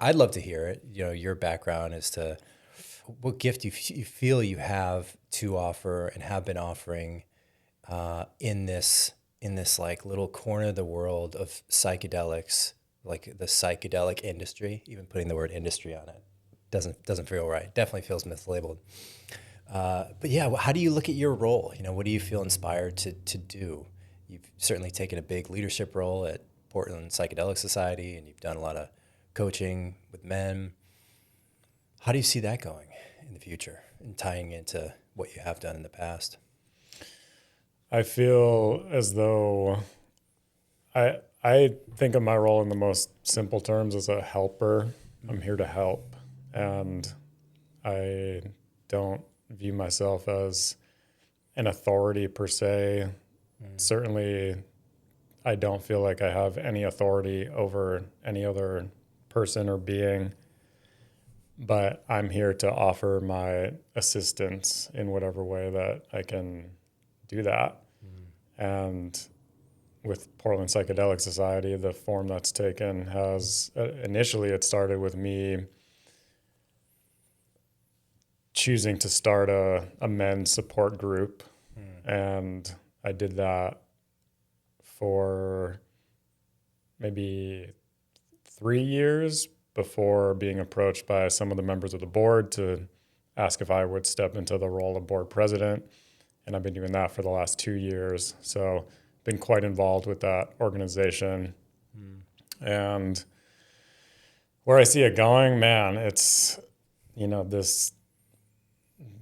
I'd love to hear it. Your background as to what gift you feel you have to offer and have been offering in this like little corner of the world of psychedelics, like the psychedelic industry. Even putting the word industry on it doesn't feel right. Definitely feels mislabeled. But yeah, how do you look at your role? What do you feel inspired to do? You've certainly taken a big leadership role at Portland Psychedelic Society, and you've done a lot of coaching with men. How do you see that going in the future and tying into what you have done in the past? I feel as though I think of my role in the most simple terms as a helper. I'm here to help, and I don't view myself as an authority per se. Certainly, I don't feel like I have any authority over any other person or being, but I'm here to offer my assistance in whatever way that I can do that. And with Portland Psychedelic Society, the form that's taken has initially it started with me choosing to start a men's support group. And I did that for maybe 3 years before being approached by some of the members of the board to ask if I would step into the role of board president. And I've been doing that for the last 2 years. So been quite involved with that organization. And where I see it going, man, it's,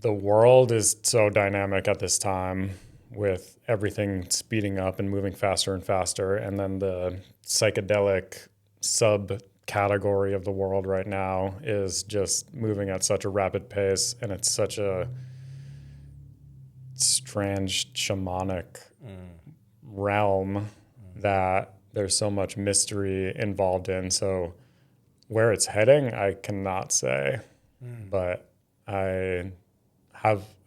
the world is so dynamic at this time with everything speeding up and moving faster and faster. And then the psychedelic subcategory of the world right now is just moving at such a rapid pace. And it's such a strange shamanic realm that there's so much mystery involved in. So where it's heading, I cannot say, but I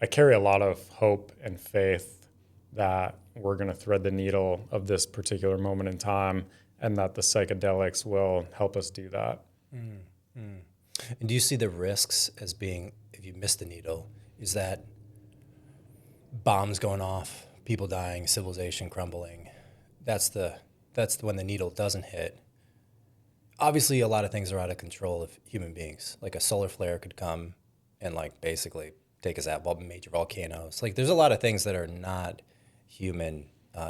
carry a lot of hope and faith that we're going to thread the needle of this particular moment in time, and that the psychedelics will help us do that. And do you see the risks as being, if you miss the needle, is that bombs going off, people dying, civilization crumbling? That's when the needle doesn't hit. Obviously, a lot of things are out of control of human beings. Like a solar flare could come and like basically take us out, major volcanoes. Like there's a lot of things that are not human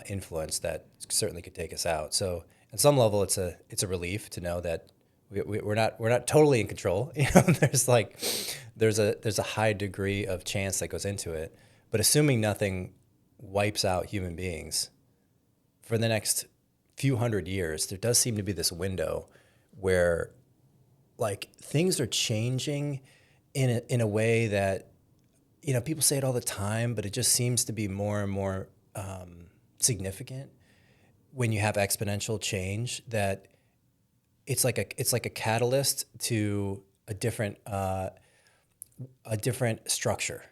influence that certainly could take us out. So at some level, it's a relief to know that we're not totally in control. There's a high degree of chance that goes into it. But assuming nothing wipes out human beings for the next few hundred years, there does seem to be this window where like things are changing in a way that, people say it all the time, but it just seems to be more and more significant when you have exponential change, that it's like a catalyst to a different structure.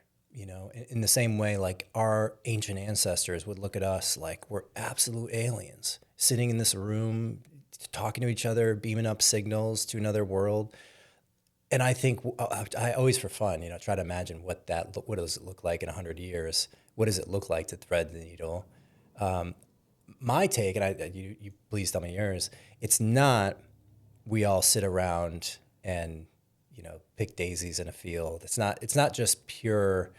In the same way, like our ancient ancestors would look at us like we're absolute aliens sitting in this room, talking to each other, beaming up signals to another world. And I think I always, for fun, try to imagine what does it look like in 100 years? What does it look like to thread the needle? My take, and you please tell me yours. It's not we all sit around and pick daisies in a field. It's not just pure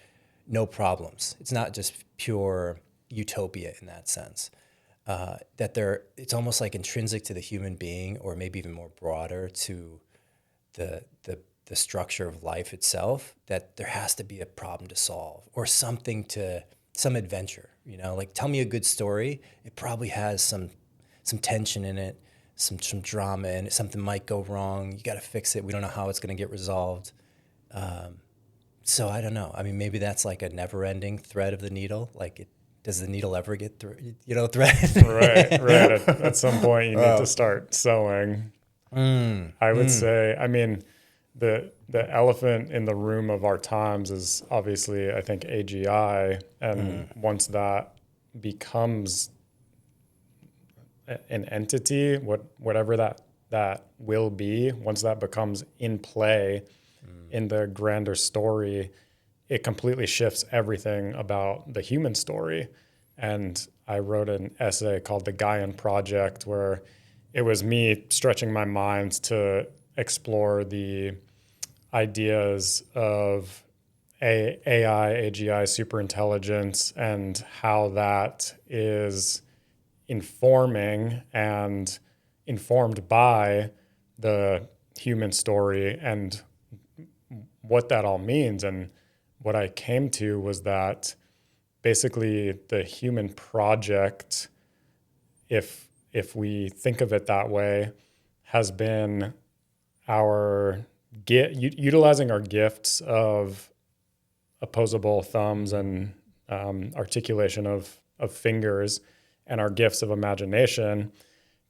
no problems. It's not just pure utopia in that sense. It's almost like intrinsic to the human being, or maybe even more broader to the structure of life itself, that there has to be a problem to solve or some adventure. Like tell me a good story. It probably has some tension in it, some drama in it. Something might go wrong. You got to fix it. We don't know how it's going to get resolved. So I don't know. I mean, maybe that's like a never-ending thread of the needle. Like, does the needle ever get thread? Right. At some point, you need to start sewing. I would say, I mean, the elephant in the room of our times is obviously, I think, AGI. And once that becomes an entity, whatever that that will be, once that becomes in play in the grander story, it completely shifts everything about the human story. And I wrote an essay called The Gaian Project, where it was me stretching my mind to explore the ideas of AI, AGI, superintelligence, and how that is informing and informed by the human story and what that all means. And what I came to was that basically the human project, if we think of it that way, has been utilizing our gifts of opposable thumbs and articulation of fingers and our gifts of imagination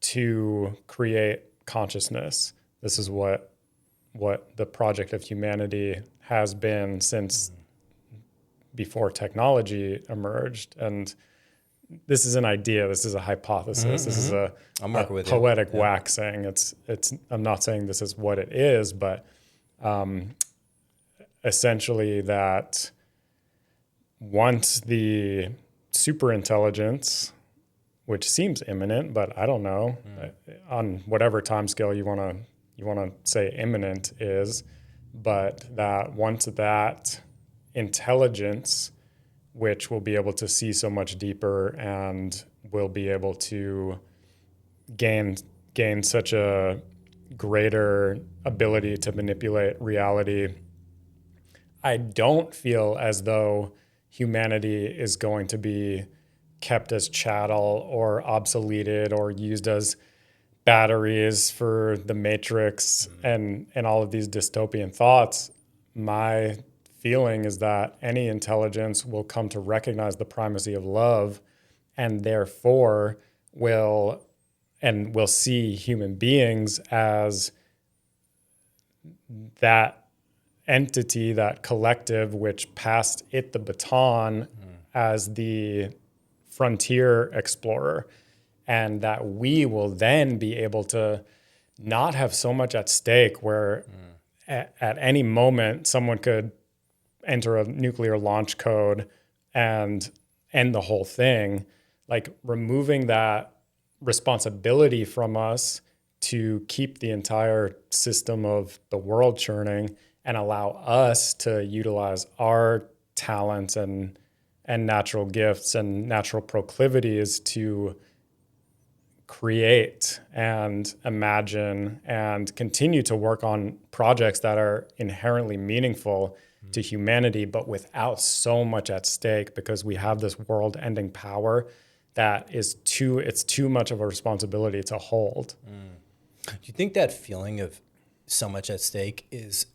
to create consciousness. This is what the project of humanity has been since before technology emerged. And this is an idea. This is a hypothesis. This is a poetic waxing. It's. I'm not saying this is what it is, but essentially that once the superintelligence, which seems imminent, but I don't know, on whatever timescale you want to say imminent is, but that once that intelligence, which will be able to see so much deeper and will be able to gain such a greater ability to manipulate reality, I don't feel as though humanity is going to be kept as chattel or obsoleted or used as batteries for the Matrix and all of these dystopian thoughts. My feeling is that any intelligence will come to recognize the primacy of love, and therefore will see human beings as that entity, that collective, which passed it the baton as the frontier explorer, and that we will then be able to not have so much at stake where at any moment someone could enter a nuclear launch code and end the whole thing. Like removing that responsibility from us to keep the entire system of the world churning and allow us to utilize our talents and natural gifts and natural proclivities to create and imagine and continue to work on projects that are inherently meaningful to humanity, but without so much at stake, because we have this world-ending power that is too much of a responsibility to hold. Do you think that feeling of so much at stake is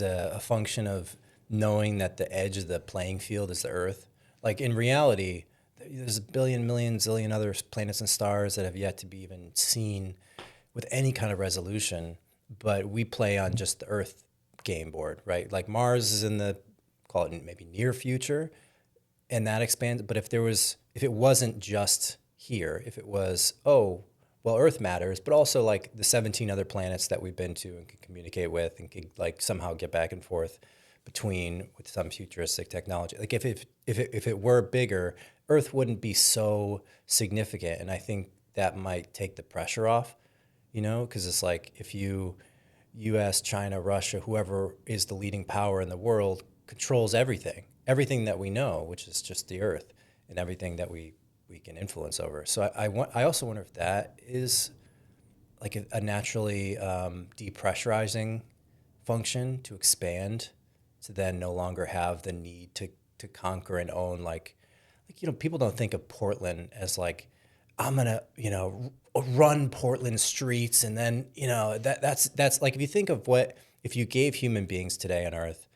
a function of knowing that the edge of the playing field is the Earth? Like in reality, there's a billion, million, zillion other planets and stars that have yet to be even seen with any kind of resolution, but we play on just the Earth game board, right? Like Mars is in the, call it maybe near future, and that expands. But if it wasn't just here, if it was, oh, well, Earth matters, but also like the 17 other planets that we've been to and can communicate with and can like somehow get back and forth between with some futuristic technology. Like if it were bigger, Earth wouldn't be so significant. And I think that might take the pressure off, because it's like if US, China, Russia, whoever is the leading power in the world controls everything that we know, which is just the Earth and everything that we can influence over. So I also wonder if that is like a naturally depressurizing function to expand, to then no longer have the need to conquer and own. Like people don't think of Portland as like, I'm gonna run Portland streets, and then that's like, if you think of if you gave human beings today on Earth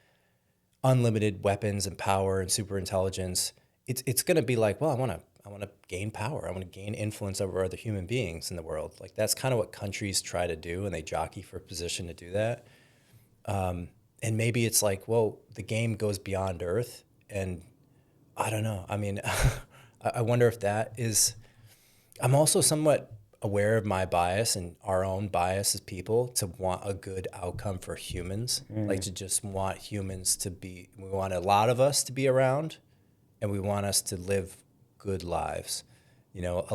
unlimited weapons and power and super intelligence, it's gonna be like, well, I want to gain power. I want to gain influence over other human beings in the world. Like that's kind of what countries try to do, and they jockey for position to do that. And maybe it's like, well, the game goes beyond Earth, and I don't know. I mean, I wonder if that is. I'm also somewhat aware of my bias and our own bias as people to want a good outcome for humans, like to just want humans to be, we want a lot of us to be around, and we want us to live good lives. You know,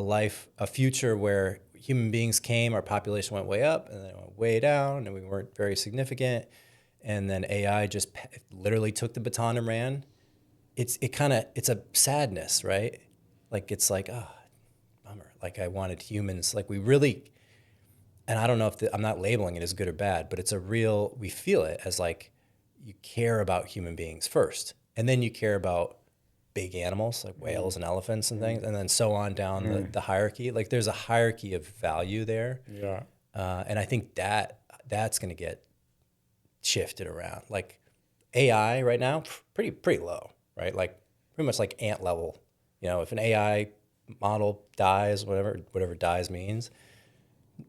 a future where human beings came, our population went way up and then it went way down and we weren't very significant. And then AI just literally took the baton and ran. It's a sadness, right? Like, it's like, oh, bummer. Like, I wanted humans, like we really, and I don't know if I'm not labeling it as good or bad, but it's a real, we feel it as like you care about human beings first, and then you care about big animals like whales and elephants and things, and then so on down the hierarchy. Like, there's a hierarchy of value there. Yeah. And I think that's going to get shifted around. Like, AI right now, pretty low, right? Like, pretty much like ant level. You know, if an AI model dies, whatever dies means,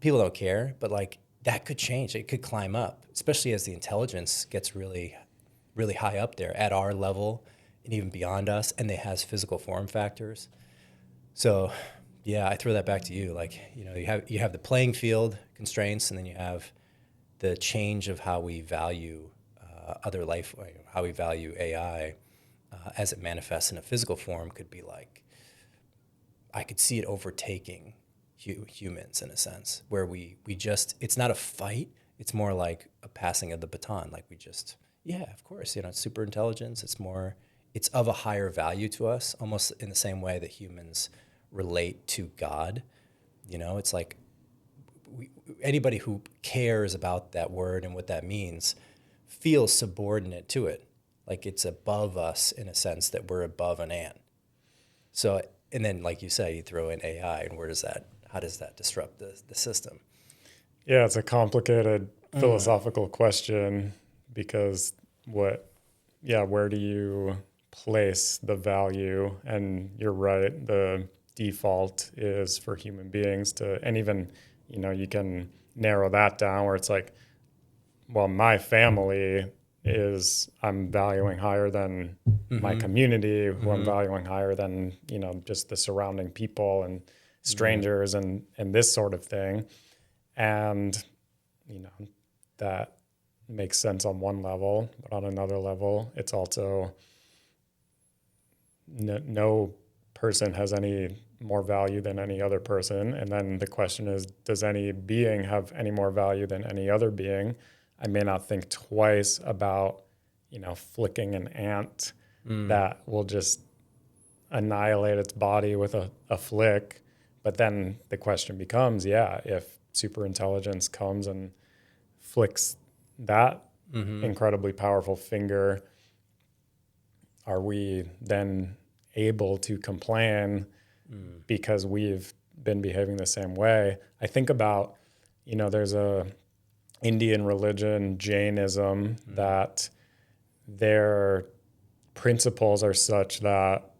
people don't care. But like, that could change. It could climb up, especially as the intelligence gets really, really high up there at our level and even beyond us, and it has physical form factors. So, yeah, I throw that back to you. Like, you know, you have the playing field constraints, and then you have the change of how we value other life, how we value AI as it manifests in a physical form. Could be like, I could see it overtaking humans in a sense, where we just, it's not a fight. It's more like a passing of the baton. Like, we just, yeah, of course, you know, it's super intelligence. It's of a higher value to us, almost in the same way that humans relate to God. You know, it's like anybody who cares about that word and what that means feels subordinate to it. Like, it's above us in a sense that we're above an ant. So, and then, like you say, you throw in AI, and how does that disrupt the system? Yeah, it's a complicated philosophical question, because where do you place the value? And you're right, the default is for human beings to, and even, you know, you can narrow that down where it's like, well, my family is, I'm valuing higher than my community, who I'm valuing higher than, you know, just the surrounding people and strangers and this sort of thing. And, you know, that makes sense on one level, but on another level, it's also no person has any more value than any other person. And then the question is, does any being have any more value than any other being? I may not think twice about, you know, flicking an ant that will just annihilate its body with a flick. But then the question becomes, if super intelligence comes and flicks that incredibly powerful finger, are we then able to complain because we've been behaving the same way? I think about, you know, there's a Indian religion, Jainism, that their principles are such that,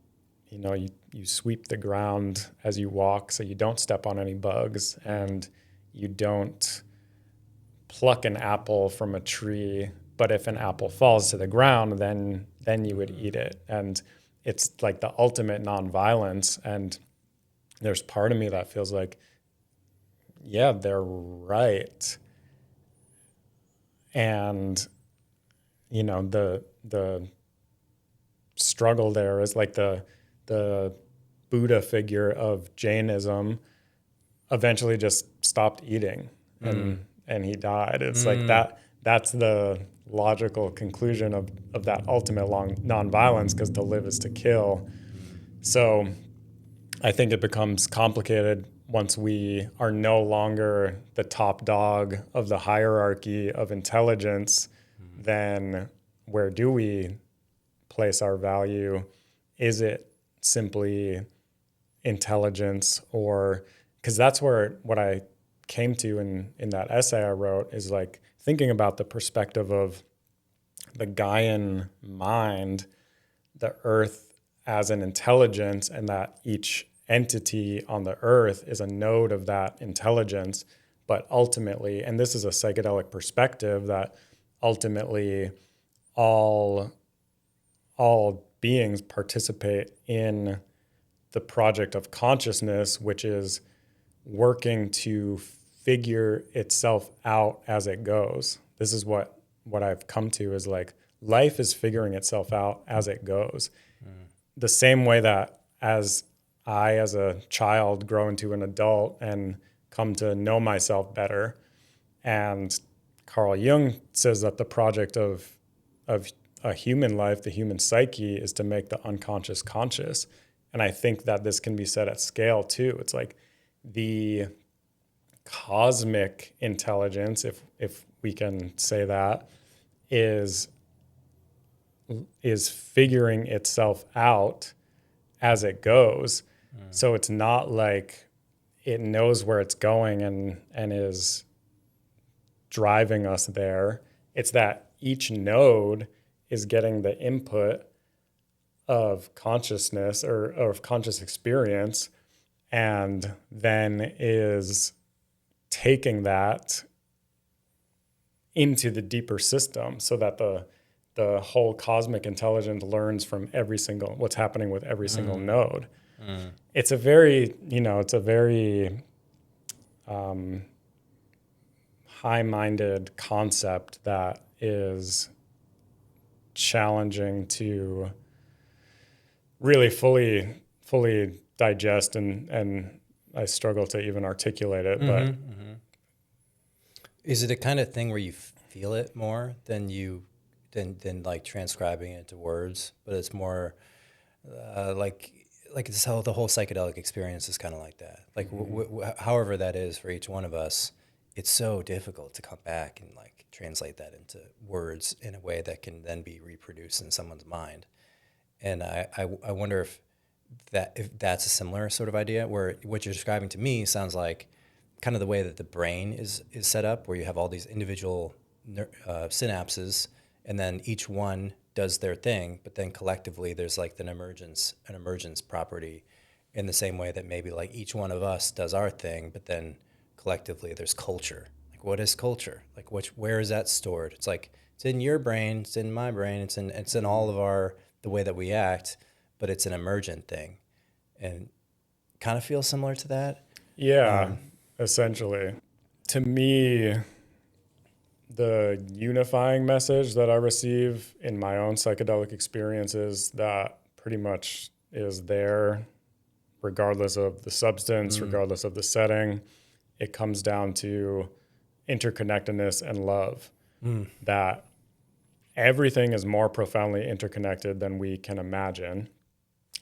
you know, you sweep the ground as you walk so you don't step on any bugs, and you don't pluck an apple from a tree, but if an apple falls to the ground, then you would eat it. And it's like the ultimate nonviolence. And there's part of me that feels like, yeah, they're right. And, you know, the struggle there is like the Buddha figure of Jainism eventually just stopped eating and he died. It's like that's the logical conclusion of that ultimate nonviolence, because to live is to kill. So I think it becomes complicated once we are no longer the top dog of the hierarchy of intelligence. Then where do we place our value? Is it simply intelligence? Or, because that's where what I came to in that essay I wrote is like thinking about the perspective of the Gaian mind, the earth as an intelligence, and that each entity on the earth is a node of that intelligence. But ultimately, and this is a psychedelic perspective, that ultimately all beings participate in the project of consciousness, which is working to figure itself out as it goes. This is what I've come to is like life is figuring itself out as it goes. The same way that as a child grow into an adult and come to know myself better. And Carl Jung says that the project of a human life, the human psyche, is to make the unconscious conscious. And I think that this can be said at scale too. It's like the cosmic intelligence, if we can say that, is figuring itself out as it goes. So it's not like it knows where it's going and is driving us there. It's that each node is getting the input of consciousness or of conscious experience, and then is taking that into the deeper system so that the whole cosmic intelligence learns from what's happening with every single node. It's a very, high-minded concept that is challenging to really fully digest, and I struggle to even articulate it. But is it a kind of thing where you feel it more than like transcribing it into words? But it's more like it's how the whole psychedelic experience is kind of like that. Like however that is for each one of us, it's so difficult to come back and like translate that into words in a way that can then be reproduced in someone's mind. And I wonder if that's a similar sort of idea, where what you're describing to me sounds like kind of the way that the brain is set up, where you have all these individual synapses, and then each one does their thing, but then collectively there's like an emergence property, in the same way that maybe like each one of us does our thing, but then collectively there's culture. Like, what is culture? Like, where is that stored? It's like, it's in your brain, it's in my brain, it's in all of the way that we act, but it's an emergent thing, and kind of feels similar to that. Yeah, essentially. To me, the unifying message that I receive in my own psychedelic experiences that pretty much is there, regardless of the substance, regardless of the setting, it comes down to interconnectedness and love. That everything is more profoundly interconnected than we can imagine.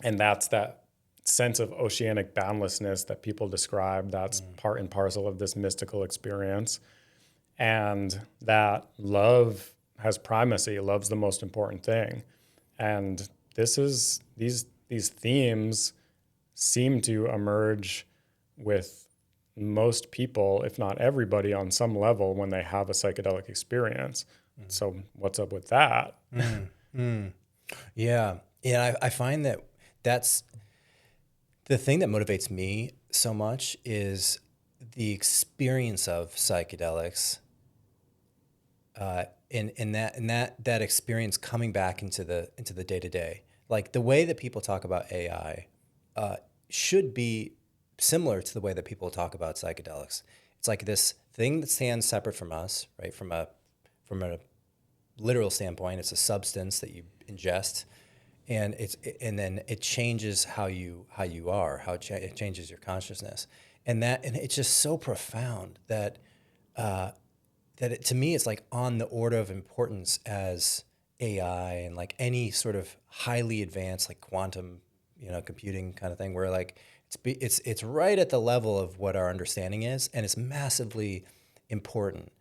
And that's that sense of oceanic boundlessness that people describe. That's part and parcel of this mystical experience. And that love has primacy. Love's the most important thing. And these themes seem to emerge with most people, if not everybody, on some level when they have a psychedelic experience. So what's up with that? Yeah. Yeah, I find that that's the thing that motivates me so much, is the experience of psychedelics, and that experience coming back into the day-to-day. Like the way that people talk about AI should be similar to the way that people talk about psychedelics. It's like this thing that stands separate from us, right? From a literal standpoint, it's a substance that you ingest, and then it changes how you are, it changes your consciousness, and it's just so profound that to me it's like on the order of importance as AI and like any sort of highly advanced like quantum, computing kind of thing, where like it's right at the level of what our understanding is, and it's massively important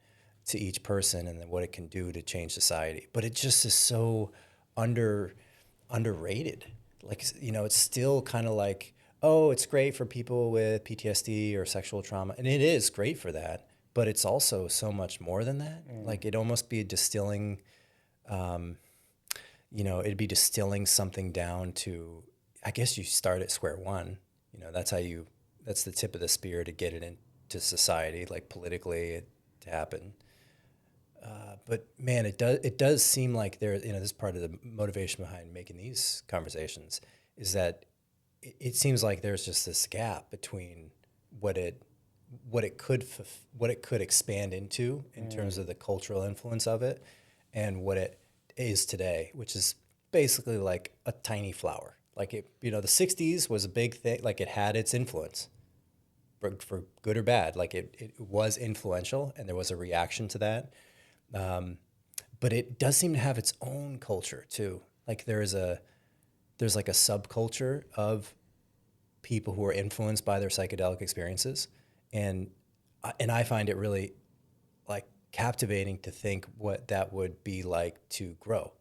to each person and what it can do to change society. But it just is so underrated. Like, it's still kind of like, oh, it's great for people with PTSD or sexual trauma, and it is great for that, but it's also so much more than that. Like, it'd almost be distilling, it'd be distilling something down to, I guess you start at square one. That's the tip of the spear to get it into society, like politically to happen. But man, it does seem like this is part of the motivation behind making these conversations, is that it seems like there's just this gap between what it what it could what it could expand into in terms of the cultural influence of it, and what it is today, which is basically like a tiny flower. Like it, the '60s was a big thing. Like it had its influence, for good or bad. Like it was influential, and there was a reaction to that. But it does seem to have its own culture too. Like there's like a subculture of people who are influenced by their psychedelic experiences, and I find it really like captivating to think what that would be like to grow,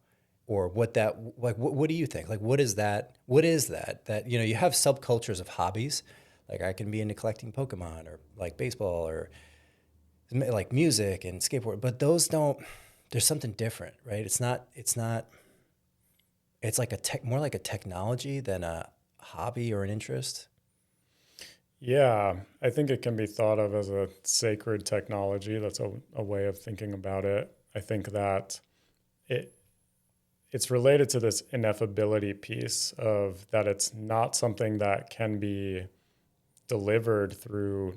or what that like. What do you think? Like, what is that? What is that? That you have subcultures of hobbies. Like I can be into collecting Pokemon, or like baseball, or like music and skateboard, but those don't. There's something different, right? It's not. It's like more like a technology than a hobby or an interest. Yeah, I think it can be thought of as a sacred technology. That's a way of thinking about it. I think that it's related to this ineffability piece of that it's not something that can be delivered through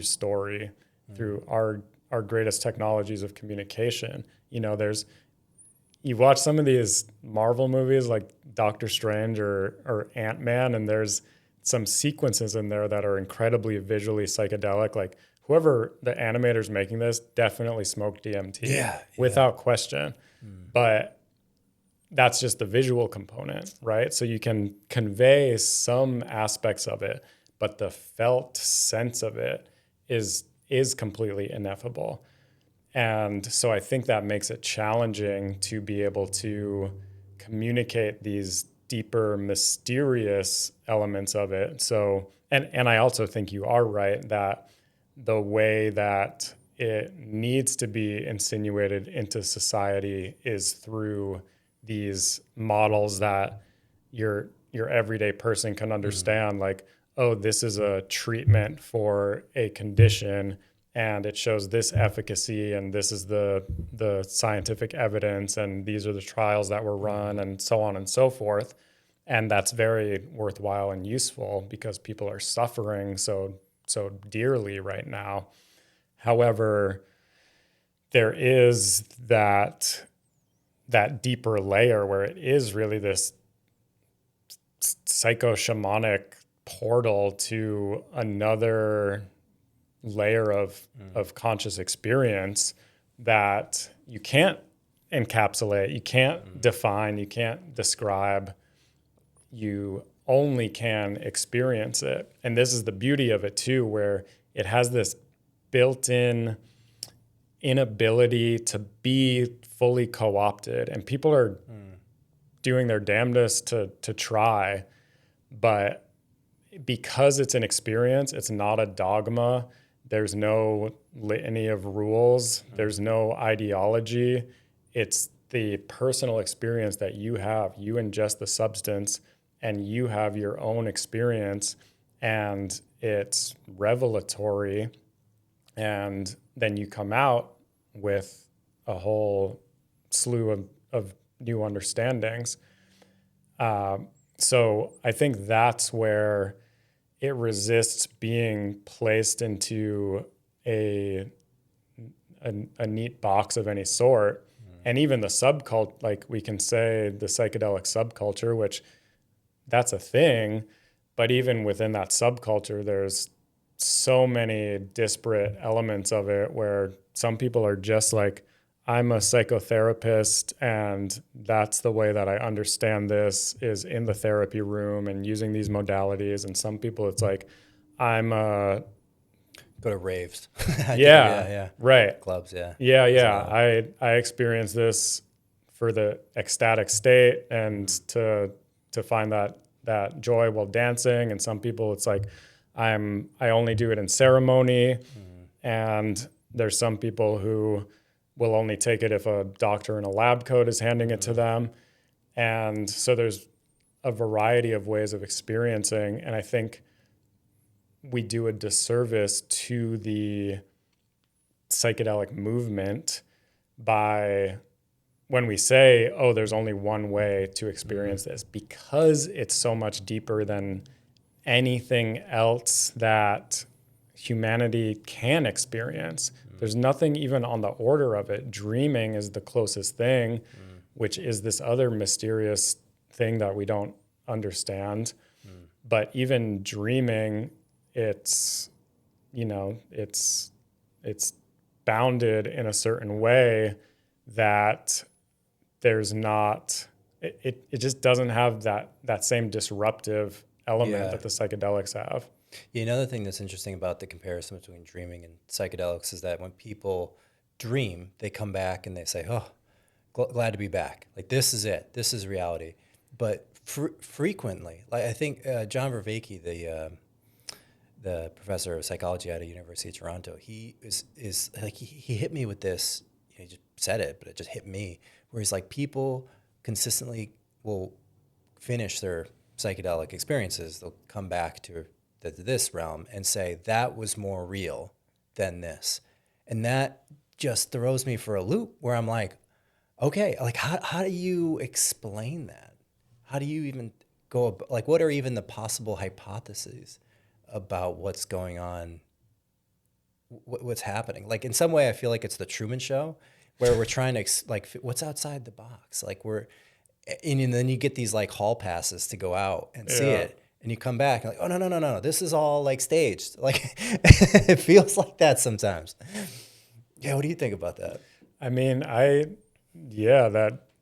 story, through our greatest technologies of communication. You watch some of these Marvel movies like Doctor Strange or Ant-Man, and there's some sequences in there that are incredibly visually psychedelic. Like whoever the animators making this definitely smoked DMT, without question. But that's just the visual component, right? So you can convey some aspects of it, but the felt sense of it is completely ineffable. And so I think that makes it challenging to be able to communicate these deeper, mysterious elements of it. So, and I also think you are right that the way that it needs to be insinuated into society is through these models that your everyday person can understand. Like, oh, this is a treatment for a condition, and it shows this efficacy, and this is the scientific evidence, and these are the trials that were run, and so on and so forth. And that's very worthwhile and useful because people are suffering so dearly right now. However, there is that deeper layer where it is really this psycho-shamanic portal to another layer of conscious experience that you can't encapsulate, you can't define, you can't describe. You only can experience it. And this is the beauty of it too, where it has this built-in inability to be fully co-opted, and people are doing their damnedest to try, but because it's an experience, it's not a dogma. There's no litany of rules. There's no ideology. It's the personal experience that you have. You ingest the substance and you have your own experience, and it's revelatory. And then you come out with a whole slew of new understandings. So I think that's where it resists being placed into a neat box of any sort. And even the subculture, like we can say the psychedelic subculture, which that's a thing, but even within that subculture, there's so many disparate elements of it where some people are just like, I'm a psychotherapist, and that's the way that I understand this is in the therapy room and using these modalities. And some people, it's like, I'm a... Go to raves. Yeah, right. Clubs, yeah. Yeah. I experienced this for the ecstatic state and to find that joy while dancing. And some people, it's like, I only do it in ceremony. And there's some people who will only take it if a doctor in a lab coat is handing it to them. And so there's a variety of ways of experiencing. And I think we do a disservice to the psychedelic movement by when we say, oh, there's only one way to experience this, because it's so much deeper than anything else that humanity can experience. There's nothing even on the order of it. Dreaming is the closest thing, which is this other mysterious thing that we don't understand. But even dreaming, it's, you know, it's bounded in a certain way that there's not, it just doesn't have that same disruptive element that the psychedelics have. Yeah, another thing that's interesting about the comparison between dreaming and psychedelics is that when people dream, they come back and they say, "Oh, glad to be back. Like this is it. This is reality." But frequently, like I think John Vervaeke, the professor of psychology at the University of Toronto, he is like he hit me with this. He just said it, but it just hit me. Where he's like, people consistently will finish their psychedelic experiences. They'll come back to this realm and say that was more real than this, and that just throws me for a loop. Where I'm like, okay, like how do you explain that? How do you even go, like, what are even the possible hypotheses about what's going on, what's happening? Like, in some way, I feel like it's the Truman Show, where we're trying to, like, what's outside the box? Like, and then you get these, like, hall passes to go out and see it, and you come back, and like, oh, no, this is all, like, staged. Like, it feels like that sometimes. Yeah, what do you think about that? I mean,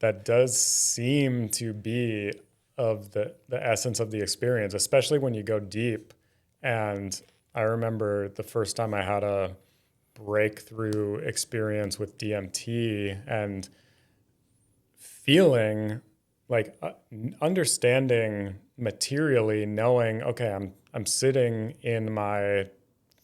that does seem to be of the essence of the experience, especially when you go deep. And I remember the first time I had a breakthrough experience with DMT and feeling like understanding materially, knowing, okay, I'm sitting in my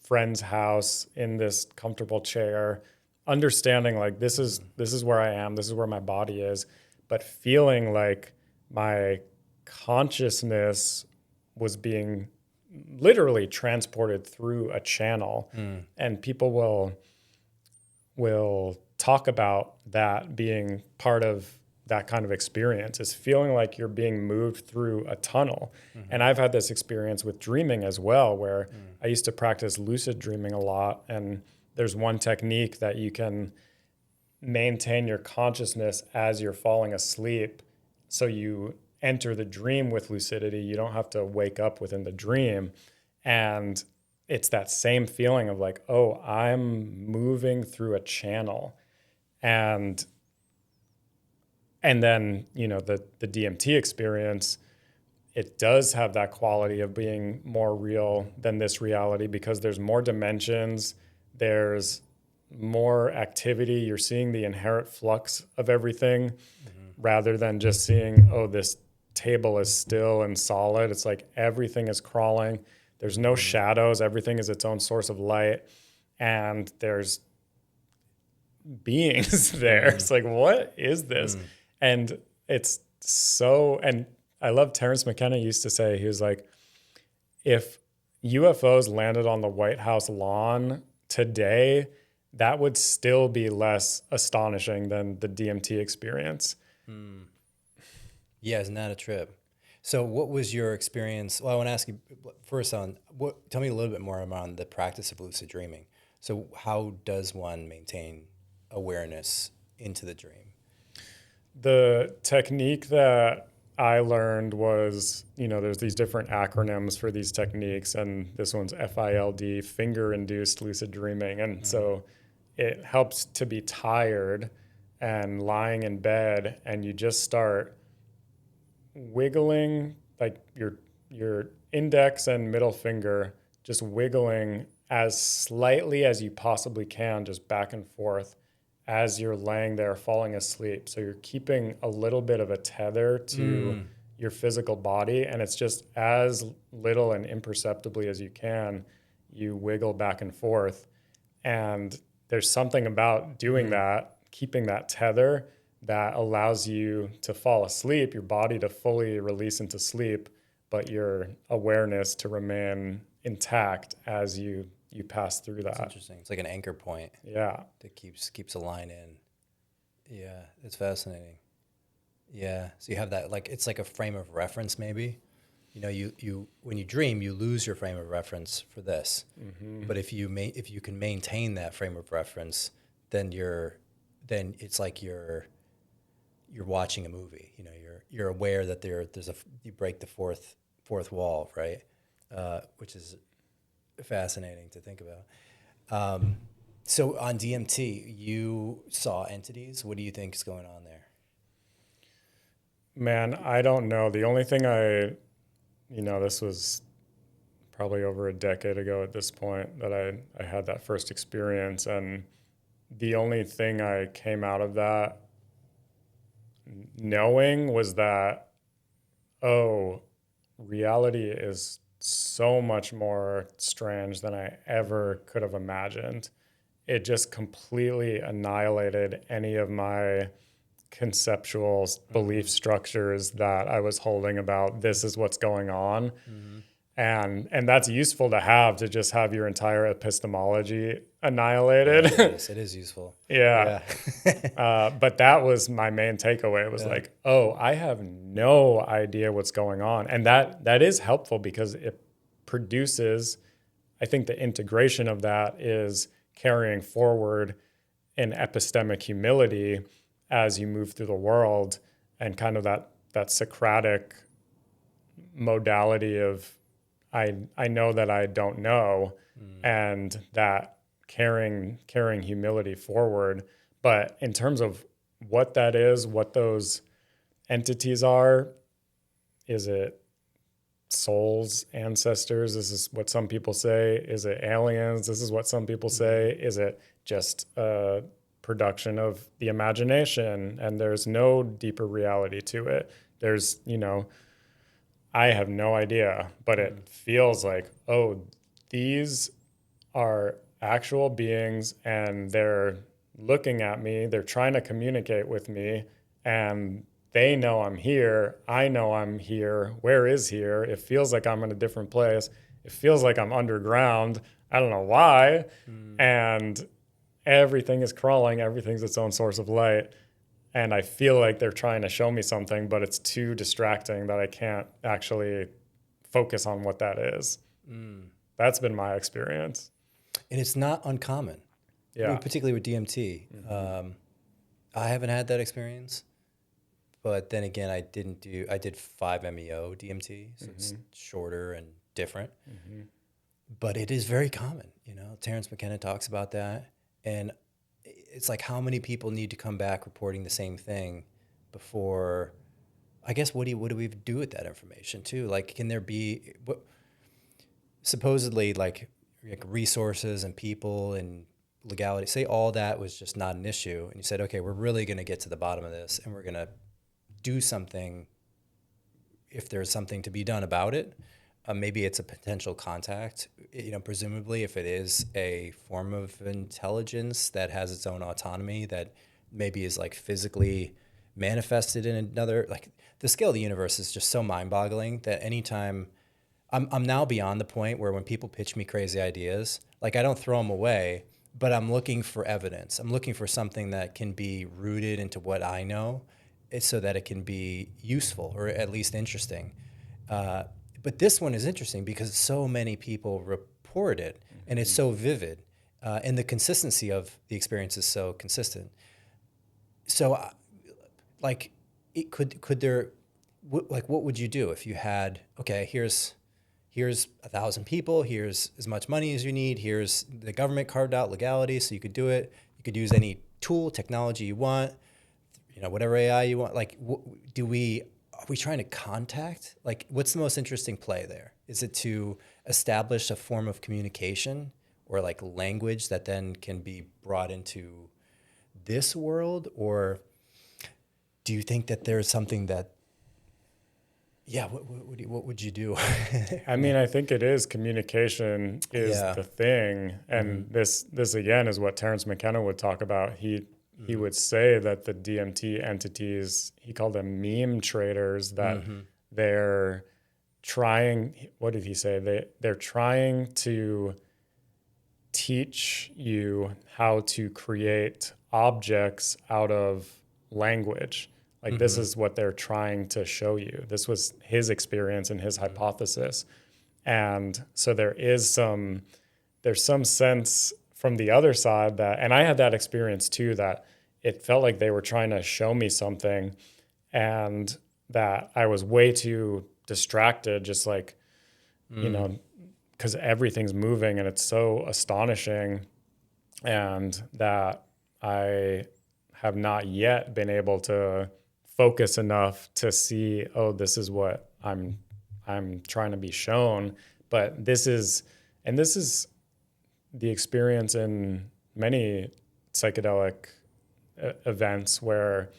friend's house in this comfortable chair, understanding like this is where I am, this is where my body is, but feeling like my consciousness was being literally transported through a channel. And people will talk about that being part of that kind of experience, is feeling like you're being moved through a tunnel. And I've had this experience with dreaming as well, where I used to practice lucid dreaming a lot. And there's one technique that you can maintain your consciousness as you're falling asleep. So you enter the dream with lucidity. You don't have to wake up within the dream. And it's that same feeling of like, oh, I'm moving through a channel. And then, you know, the DMT experience, it does have that quality of being more real than this reality, because there's more dimensions, there's more activity. You're seeing the inherent flux of everything rather than just seeing, oh, this table is still and solid. It's like everything is crawling. There's no shadows. Everything is its own source of light. And there's beings there. It's like, what is this? And it's so, and I love Terrence McKenna used to say, he was like, if UFOs landed on the White House lawn today, that would still be less astonishing than the DMT experience. Yeah, isn't that a trip? So what was your experience? Well, I want to ask you first tell me a little bit more around the practice of lucid dreaming. So how does one maintain awareness into the dream? The technique that I learned was, you know, there's these different acronyms for these techniques, and this one's FILD, finger-induced lucid dreaming. And so it helps to be tired and lying in bed, and you just start wiggling, like your index and middle finger, just wiggling as slightly as you possibly can, just back and forth as you're laying there falling asleep. So you're keeping a little bit of a tether to your physical body, and it's just as little and imperceptibly as you can, you wiggle back and forth. And there's something about doing that, keeping that tether, that allows you to fall asleep, your body to fully release into sleep, but your awareness to remain intact as you pass through that. That's interesting. It's like an anchor point. Yeah. That keeps a line in. Yeah, it's fascinating. Yeah. So you have that, like, it's like a frame of reference, maybe, you when you dream, you lose your frame of reference for this. But if you can maintain that frame of reference, then it's like you're watching a movie. You're aware that you break the fourth wall, right? Which is fascinating to think about. So on DMT, you saw entities. What do you think is going on there? Man, I don't know. The only thing this was probably over a decade ago at this point that I had that first experience. And the only thing I came out of that knowing was that, oh, reality is so much more strange than I ever could have imagined. It just completely annihilated any of my conceptual belief structures that I was holding about this is what's going on. And that's useful to have just have your entire epistemology annihilated. Yeah, it is useful. Yeah. But that was my main takeaway. It was like, oh, I have no idea what's going on. And that is helpful because it produces, I think the integration of that is carrying forward an epistemic humility as you move through the world, and kind of that Socratic modality of I know that I don't know, and that carrying humility forward. But in terms of what that is, what those entities are, is it souls, ancestors? This is what some people say. Is it aliens? This is what some people say. Is it just a production of the imagination and there's no deeper reality to it? There's, I have no idea, but it feels like, oh, these are actual beings and they're looking at me, they're trying to communicate with me, and they know I'm here. I know I'm here. Where is here? It feels like I'm in a different place. It feels like I'm underground. I don't know why. And everything is crawling. Everything's its own source of light. And I feel like they're trying to show me something, but it's too distracting that I can't actually focus on what that is. That's been my experience. And it's not uncommon. Yeah. Particularly with DMT. I haven't had that experience. But then again, I did 5-MeO DMT, so it's shorter and different. But it is very common. Terrence McKenna talks about that. And it's like, how many people need to come back reporting the same thing before, I guess, what do we do with that information too? Like, can there be, supposedly like resources and people and legality, say all that was just not an issue. And you said, okay, we're really going to get to the bottom of this and we're going to do something if there's something to be done about it. Maybe it's a potential contact, presumably if it is a form of intelligence that has its own autonomy that maybe is like physically manifested in another, like the scale of the universe is just so mind boggling that anytime I'm now beyond the point where when people pitch me crazy ideas, like I don't throw them away, but I'm looking for evidence. I'm looking for something that can be rooted into what I know so that it can be useful or at least interesting. But this one is interesting because so many people report it and it's so vivid and the consistency of the experience is so consistent. So could there, what would you do if you had, okay, here's 1,000 people, here's as much money as you need, here's the government carved out legality so you could do it. You could use any tool, technology you want, whatever AI you want. Like, are we trying to contact? Like, what's the most interesting play there? Is it to establish a form of communication or like language that then can be brought into this world? Or do you think that there's something that, what would you do? I mean, I think it is communication is the thing. And this again is what Terrence McKenna would talk about. He would say that the DMT entities, he called them meme traders, that they're trying, what did he say? They're trying to teach you how to create objects out of language. Like this is what they're trying to show you. This was his experience and his hypothesis. And so there's some sense from the other side that, and I had that experience too, that it felt like they were trying to show me something and that I was way too distracted, just like, you know, because everything's moving and it's so astonishing, and that I have not yet been able to focus enough to see, oh, this is what I'm trying to be shown. But this is the experience in many psychedelic events where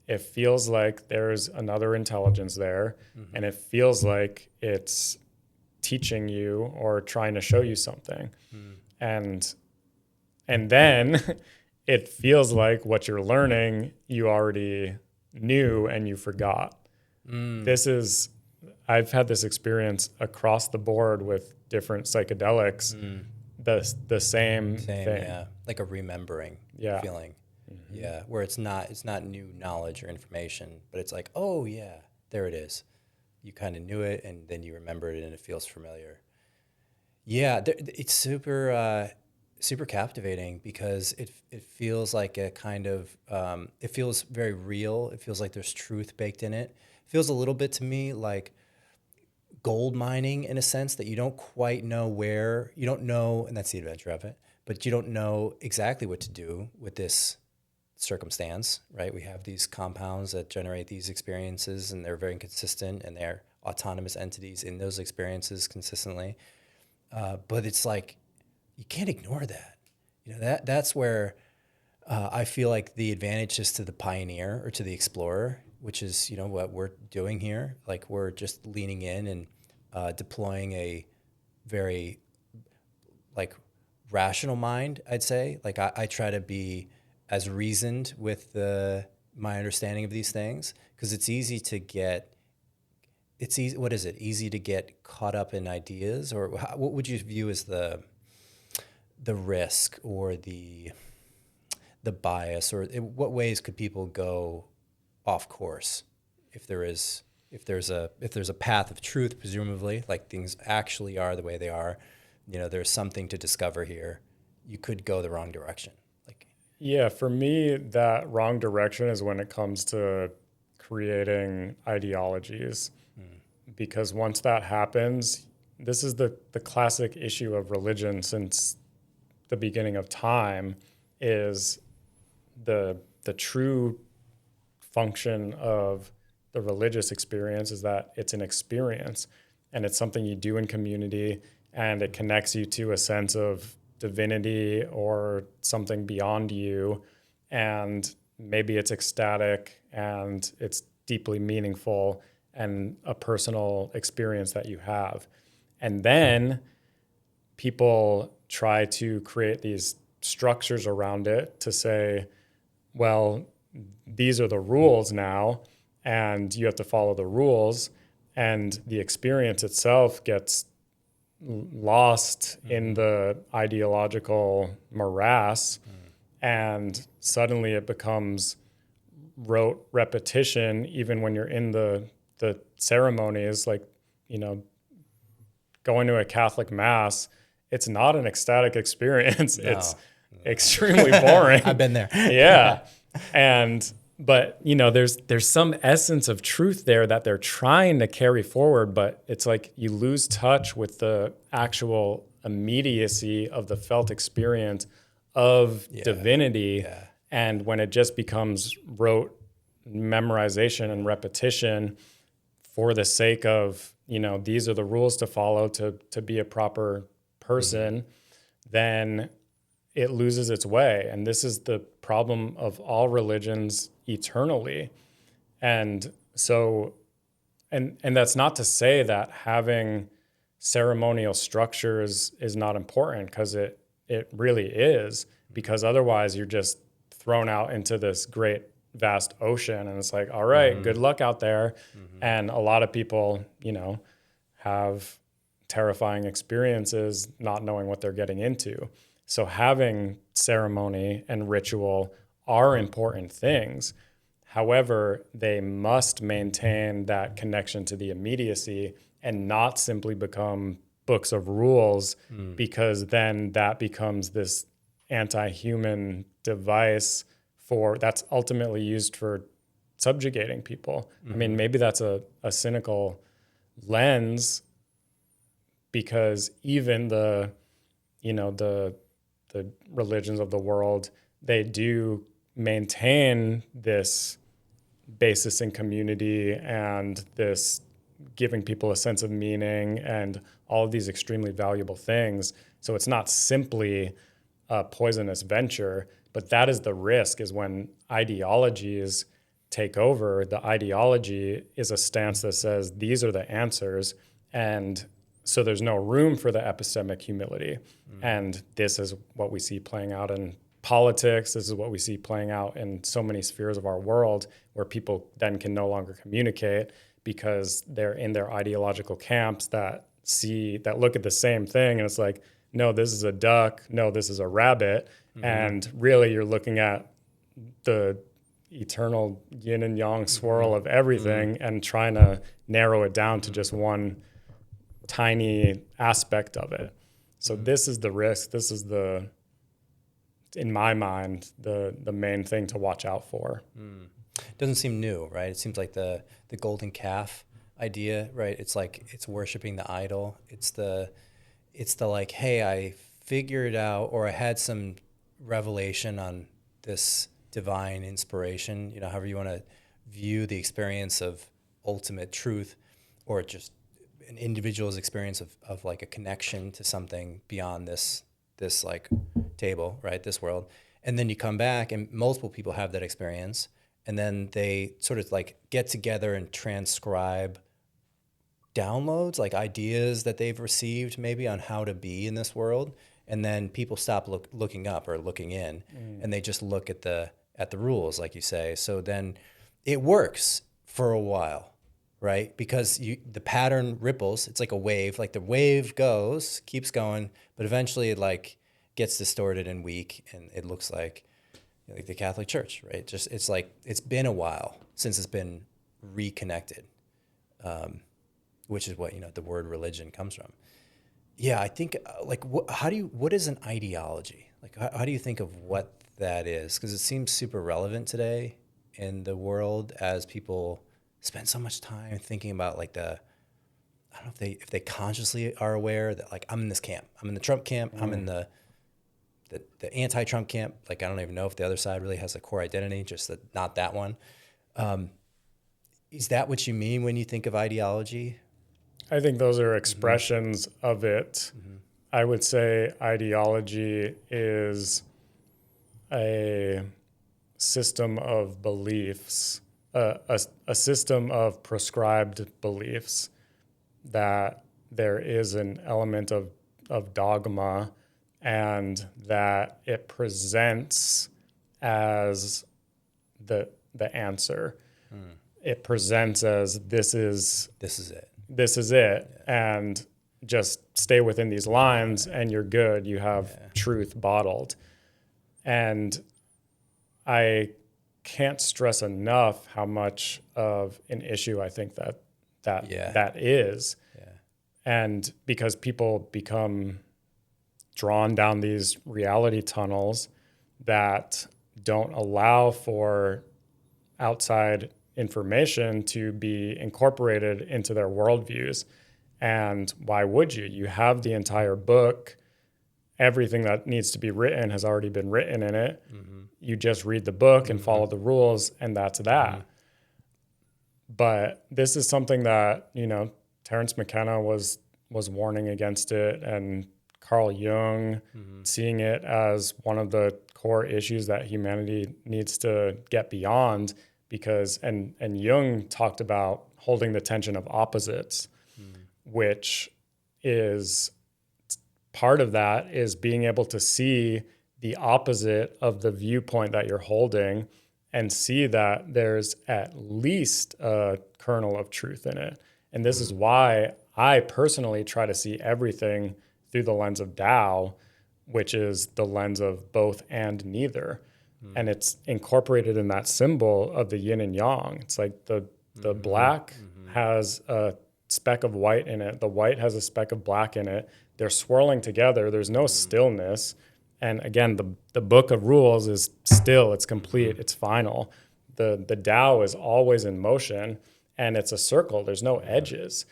it feels like there's another intelligence there, and it feels like it's teaching you or trying to show you something. And then it feels like what you're learning you already knew and you forgot. I've had this experience across the board with different psychedelics, the same thing. Yeah, like a remembering feeling. Yeah, where it's not new knowledge or information, but it's like, oh yeah, there it is. You kind of knew it, and then you remember it, and it feels familiar. Yeah, it's super captivating because it feels like a kind of it feels very real. It feels like there's truth baked in it. It feels a little bit to me like gold mining in a sense that you don't quite know where, you don't know, and that's the adventure of it, but you don't know exactly what to do with this circumstance, right? We have these compounds that generate these experiences, and they're very consistent, and they're autonomous entities in those experiences consistently. But it's like, you can't ignore that. You know, that's where I feel like the advantage is to the pioneer or to the explorer, which is, you know, what we're doing here. Like, we're just leaning in and deploying a very like rational mind, I'd say. Like I try to be as reasoned with my understanding of these things, because it's easy to get caught up in ideas, or what would you view as the risk or the bias, or what ways could people go off course if there's a path of truth, presumably, like things actually are the way they are, you know, there's something to discover here, you could go the wrong direction. Yeah, for me, that wrong direction is when it comes to creating ideologies. Because once that happens, this is the classic issue of religion since the beginning of time, is the true function of the religious experience is that it's an experience, and it's something you do in community, and it connects you to a sense of divinity or something beyond you, and maybe it's ecstatic and it's deeply meaningful and a personal experience that you have. And then people try to create these structures around it to say, well, these are the rules now, and you have to follow the rules, and the experience itself gets lost in the ideological morass, and suddenly it becomes rote repetition, even when you're in the ceremonies. Like, you know, going to a Catholic mass, it's not an ecstatic experience. No. It's extremely boring. I've been there. Yeah. But you know, there's some essence of truth there that they're trying to carry forward, but it's like you lose touch with the actual immediacy of the felt experience of divinity. Yeah. And when it just becomes rote memorization and repetition for the sake of, you know, these are the rules to follow to be a proper person, then it loses its way. And this is the problem of all religions eternally. And so, and that's not to say that having ceremonial structures is not important, because it really is, because otherwise you're just thrown out into this great vast ocean, and it's like, all right, good luck out there. And a lot of people, you know, have terrifying experiences not knowing what they're getting into. So having ceremony and ritual are important things. However, they must maintain that connection to the immediacy and not simply become books of rules, because then that becomes this anti-human device that's ultimately used for subjugating people. I mean, maybe that's a cynical lens, because even the religions of the world, they do maintain this basis in community and this giving people a sense of meaning and all of these extremely valuable things. So it's not simply a poisonous venture, but that is the risk, is when ideologies take over. The ideology is a stance that says these are the answers, and so there's no room for the epistemic humility. And this is what we see playing out in politics. This is what we see playing out in so many spheres of our world, where people then can no longer communicate because they're in their ideological camps that look at the same thing, and it's like, no, this is a duck, no, this is a rabbit. And really you're looking at the eternal yin and yang swirl of everything and trying to narrow it down to just one tiny aspect of it. So this is the risk. This is in my mind, the main thing to watch out for. Doesn't seem new, right? It seems like the golden calf idea, right? It's like, it's worshiping the idol. It's the like, hey, I figured out, or I had some revelation on this divine inspiration, however you want to view the experience of ultimate truth, or just an individual's experience of like a connection to something beyond this like table, right? This world. And then you come back and multiple people have that experience, and then they sort of like get together and transcribe downloads, like ideas that they've received maybe on how to be in this world. And then people stop looking up or looking in, and they just look at the rules, like you say. So then it works for a while, right? Because the pattern ripples. It's like a wave. Like the wave keeps going, but eventually it like gets distorted and weak, and it looks like the Catholic Church, right? It's like it's been a while since it's been reconnected, which is what the word religion comes from. Yeah, I think what is an ideology? Like, how do you think of what that is? Because it seems super relevant today in the world, as people spend so much time thinking about like I don't know if they consciously are aware that like, I'm in this camp, I'm in the Trump camp, I'm in the anti-Trump camp. Like, I don't even know if the other side really has a core identity, just not that one. Is that what you mean when you think of ideology? I think those are expressions of it. I would say ideology is a system of beliefs, a system of prescribed beliefs, that there is an element of dogma, and that it presents as the answer. It presents as this is it. This is it. Yeah. And just stay within these lines and you're good. You have truth bottled. And I can't stress enough how much of an issue I think that is. Yeah. And because people become drawn down these reality tunnels that don't allow for outside information to be incorporated into their worldviews. And why would you? You have the entire book. Everything that needs to be written has already been written in it. You just read the book and follow the rules, and that's that. But this is something that, Terence McKenna was warning against it, and Carl Jung seeing it as one of the core issues that humanity needs to get beyond. Because and Jung talked about holding the tension of opposites, which is part of that is being able to see the opposite of the viewpoint that you're holding, and see that there's at least a kernel of truth in it. And this is why I personally try to see everything through the lens of Tao, which is the lens of both and neither. and it's incorporated in that symbol of the yin and yang. It's like the black has a speck of white in it. The white has a speck of black in it. They're swirling together. There's no stillness. And again, the book of rules is still, it's complete, it's final. The Tao is always in motion, and it's a circle. There's no edges.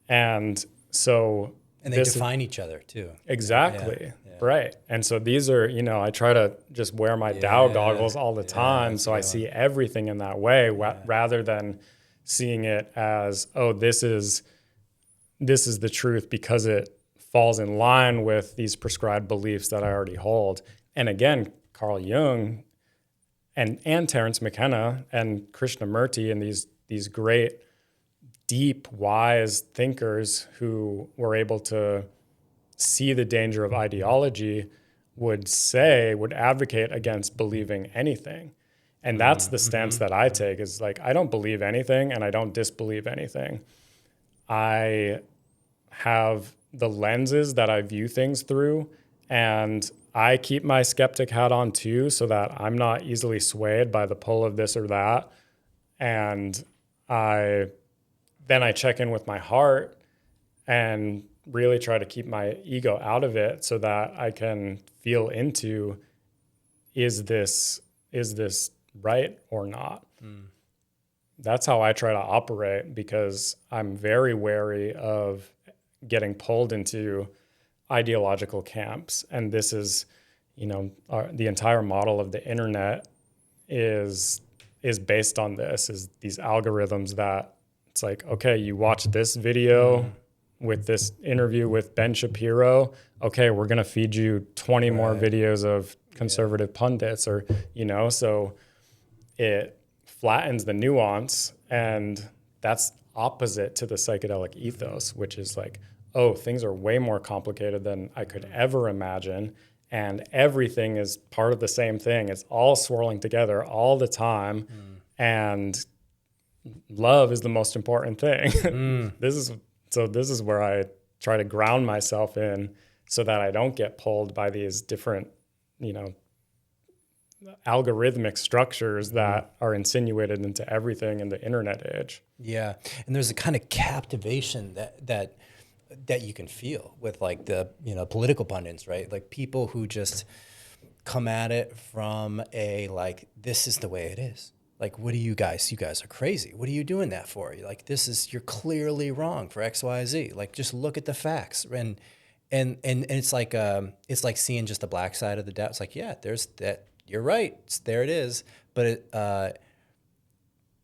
And so... And they define each other too. Exactly. Right. And so these are, I try to just wear my Tao goggles all the time. So I see everything in that way rather than seeing it as, oh, this is the truth because it falls in line with these prescribed beliefs that I already hold. And again, Carl Jung and Terence McKenna and Krishnamurti and these great, deep, wise thinkers who were able to see the danger of ideology would advocate against believing anything. And that's the stance that I take, is like, I don't believe anything and I don't disbelieve anything. I have the lenses that I view things through, and I keep my skeptic hat on too, so that I'm not easily swayed by the pull of this or that. And then I check in with my heart and really try to keep my ego out of it so that I can feel into, is this right or not? That's how I try to operate, because I'm very wary of getting pulled into ideological camps. And this is, the entire model of the internet is based on this, is these algorithms that it's like, okay, you watch this video with this interview with Ben Shapiro. Okay, we're going to feed you 20 more videos of conservative pundits, or, so it flattens the nuance. And that's opposite to the psychedelic ethos, which is like, oh, things are way more complicated than I could ever imagine. And everything is part of the same thing. It's all swirling together all the time. And love is the most important thing. This is where I try to ground myself in, so that I don't get pulled by these different, algorithmic structures that are insinuated into everything in the internet age. Yeah. And there's a kind of captivation that you can feel with like the, political pundits, right? Like people who just come at it from a, like, this is the way it is. Like, what do you guys are crazy. What are you doing that for? You're like, you're clearly wrong for X, Y, Z. Like, just look at the facts. And it's like seeing just the black side of the doubt. It's like, yeah, there's that. You're right. There it is. But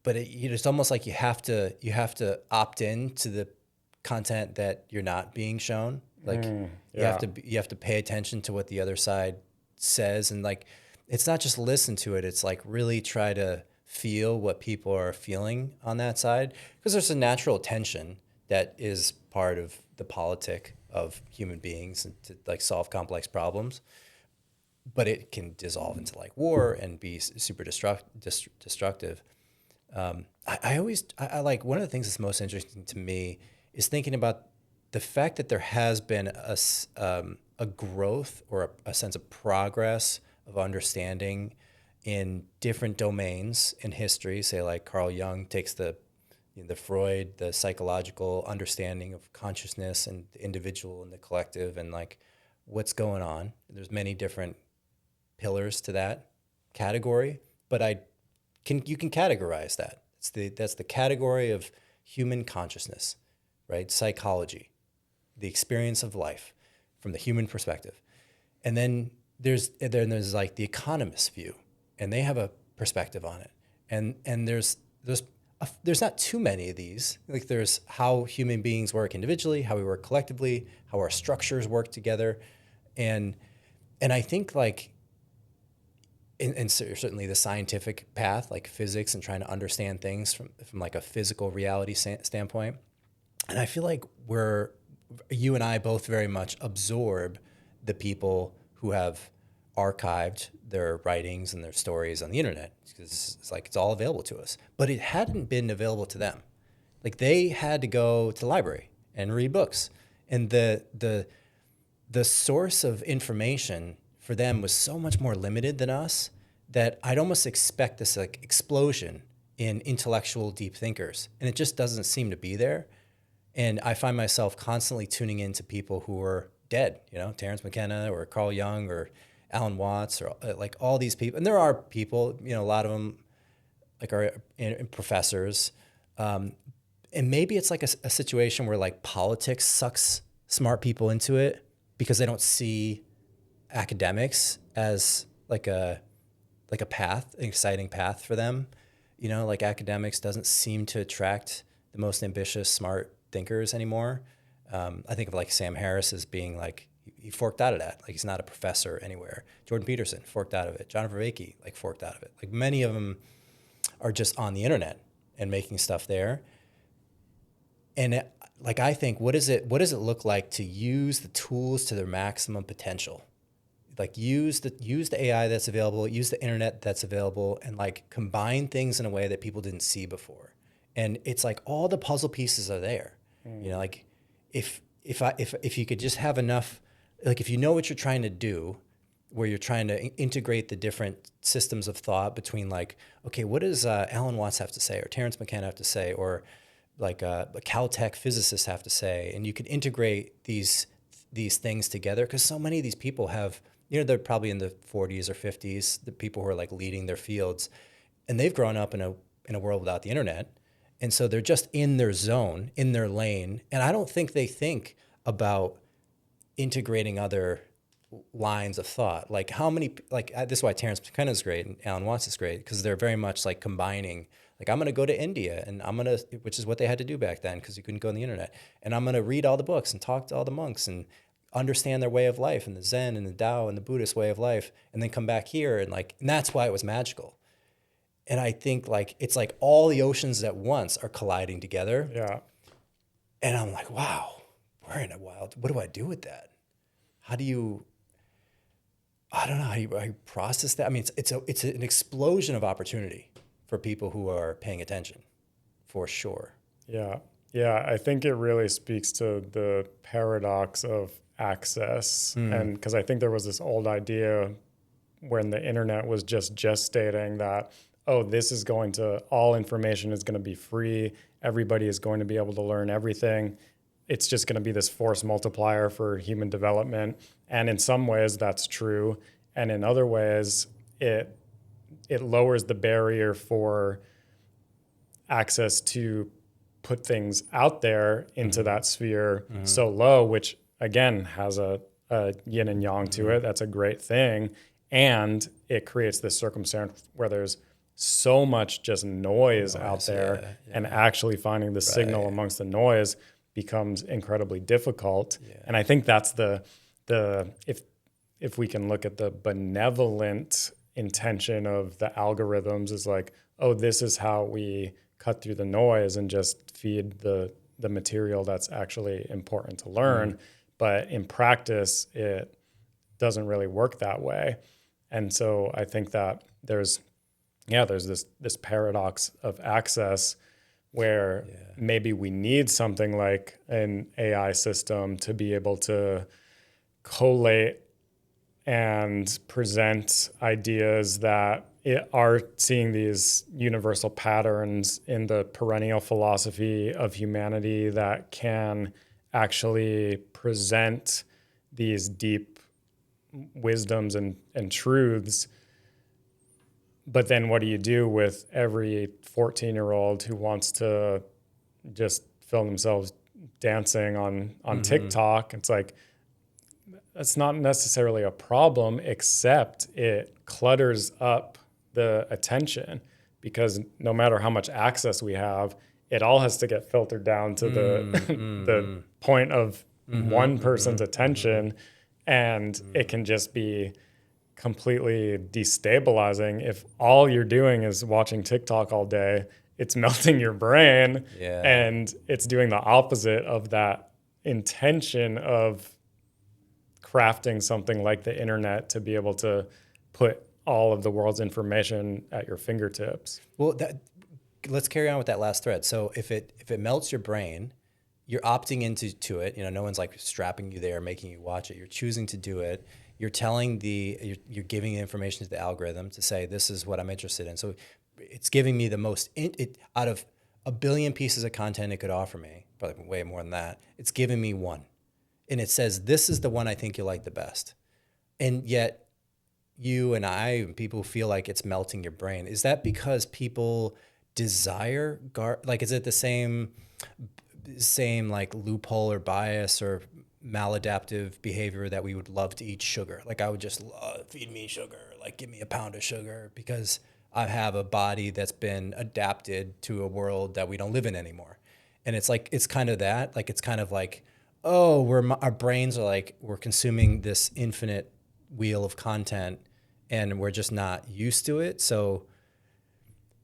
it's almost like you have to opt in to the content that you're not being shown. Like you have to pay attention to what the other side says. And like, it's not just listen to it. It's like really try to feel what people are feeling on that side, because there's a natural tension that is part of the politic of human beings and to like solve complex problems, but it can dissolve into like war and be super destructive. I like, one of the things that's most interesting to me is thinking about the fact that there has been a growth or a sense of progress of understanding in different domains in history. Say like Carl Jung takes the Freud, the psychological understanding of consciousness and the individual and the collective and like what's going on. There's many different pillars to that category, but you can categorize that. That's the category of human consciousness, right? Psychology, the experience of life from the human perspective. And then there's like the economist view, and they have a perspective on it. And there's not too many of these. Like there's how human beings work individually, how we work collectively, how our structures work together. And I think like, and certainly the scientific path, like physics and trying to understand things from like a physical reality standpoint. And I feel like you and I both very much absorb the people who have archived their writings and their stories on the internet, because it's like it's all available to us. But it hadn't been available to them. Like they had to go to the library and read books. And the source of information for them was so much more limited than us that I'd almost expect this like explosion in intellectual deep thinkers, and it just doesn't seem to be there. And I find myself constantly tuning into people who are dead, Terence McKenna or Carl Jung or Alan Watts or like all these people. And there are people, a lot of them like are professors. And maybe it's like a situation where like politics sucks smart people into it because they don't see academics as like a path, an exciting path for them. Like academics doesn't seem to attract the most ambitious, smart thinkers anymore. I think of like Sam Harris as being like, he forked out of that. Like he's not a professor anywhere. Jordan Peterson forked out of it. John Vervaeke like forked out of it. Like many of them are just on the internet and making stuff there. And like, I think, what does it look like to use the tools to their maximum potential? Like use the AI that's available, use the internet that's available, and like combine things in a way that people didn't see before. And it's like all the puzzle pieces are there. Like if you could just have enough, like if you know what you're trying to do, where you're trying to integrate the different systems of thought between like, okay, what does Alan Watts have to say, or Terence McKenna have to say, or like a Caltech physicist have to say, and you can integrate these things together, because so many of these people have, they're probably in the 40s or 50s, the people who are like leading their fields, and they've grown up in a world without the internet. And so they're just in their zone, in their lane. And I don't think they think about integrating other lines of thought. Like how many, like this is why Terence McKenna is great and Alan Watts is great, because they're very much like combining, like I'm going to go to India and which is what they had to do back then because you couldn't go on the internet. And I'm going to read all the books and talk to all the monks and understand their way of life and the Zen and the Tao and the Buddhist way of life, and then come back here and that's why it was magical. And I think like it's like all the oceans at once are colliding together. Yeah. And I'm like, wow, we're in a wild. What do I do with that? I don't know how you process that. I mean, it's an explosion of opportunity for people who are paying attention, for sure. Yeah. Yeah. I think it really speaks to the paradox of access. And because I think there was this old idea when the internet was just gestating that, oh, all information is going to be free. Everybody is going to be able to learn everything. It's just going to be this force multiplier for human development. And in some ways that's true. And in other ways, it lowers the barrier for access to put things out there into that sphere so low, which again has a yin and yang to it. That's a great thing. And it creates this circumstance where there's so much just noise out there, and actually finding the signal amongst the noise becomes incredibly difficult. Yeah. And I think that's the if we can look at the benevolent intention of the algorithms is like, oh, this is how we cut through the noise and just feed the material that's actually important to learn. But in practice, it doesn't really work that way. And so I think that there's this paradox of access where maybe we need something like an AI system to be able to collate and present ideas that are seeing these universal patterns in the perennial philosophy of humanity that can actually present these deep wisdoms and truths. But then what do you do with every 14-year-old who wants to just film themselves dancing on TikTok? It's like, that's not necessarily a problem, except it clutters up the attention, because no matter how much access we have, it all has to get filtered down to the point of one person's attention. And it can just be completely destabilizing if all you're doing is watching TikTok all day. It's melting your brain, and it's doing the opposite of that intention of crafting something like the internet to be able to put all of the world's information at your fingertips. Well, let's carry on with that last thread. So if it melts your brain, you're opting into it. No one's like strapping you there, making you watch it. You're choosing to do it. you're you're giving information to the algorithm to say, this is what I'm interested in. So it's giving me the most, out of a billion pieces of content it could offer me, probably way more than that, it's giving me one. And it says, this is the one I think you'll like the best. And yet you and I and people feel like it's melting your brain. Is that because people desire, like, is it the same like loophole or bias or maladaptive behavior that we would love to eat sugar? Like, I would just love, feed me sugar, like give me a pound of sugar, because I have a body that's been adapted to a world that we don't live in anymore. And it's like, it's kind of that, like, it's kind of like, oh, our brains are like, we're consuming this infinite wheel of content and we're just not used to it. So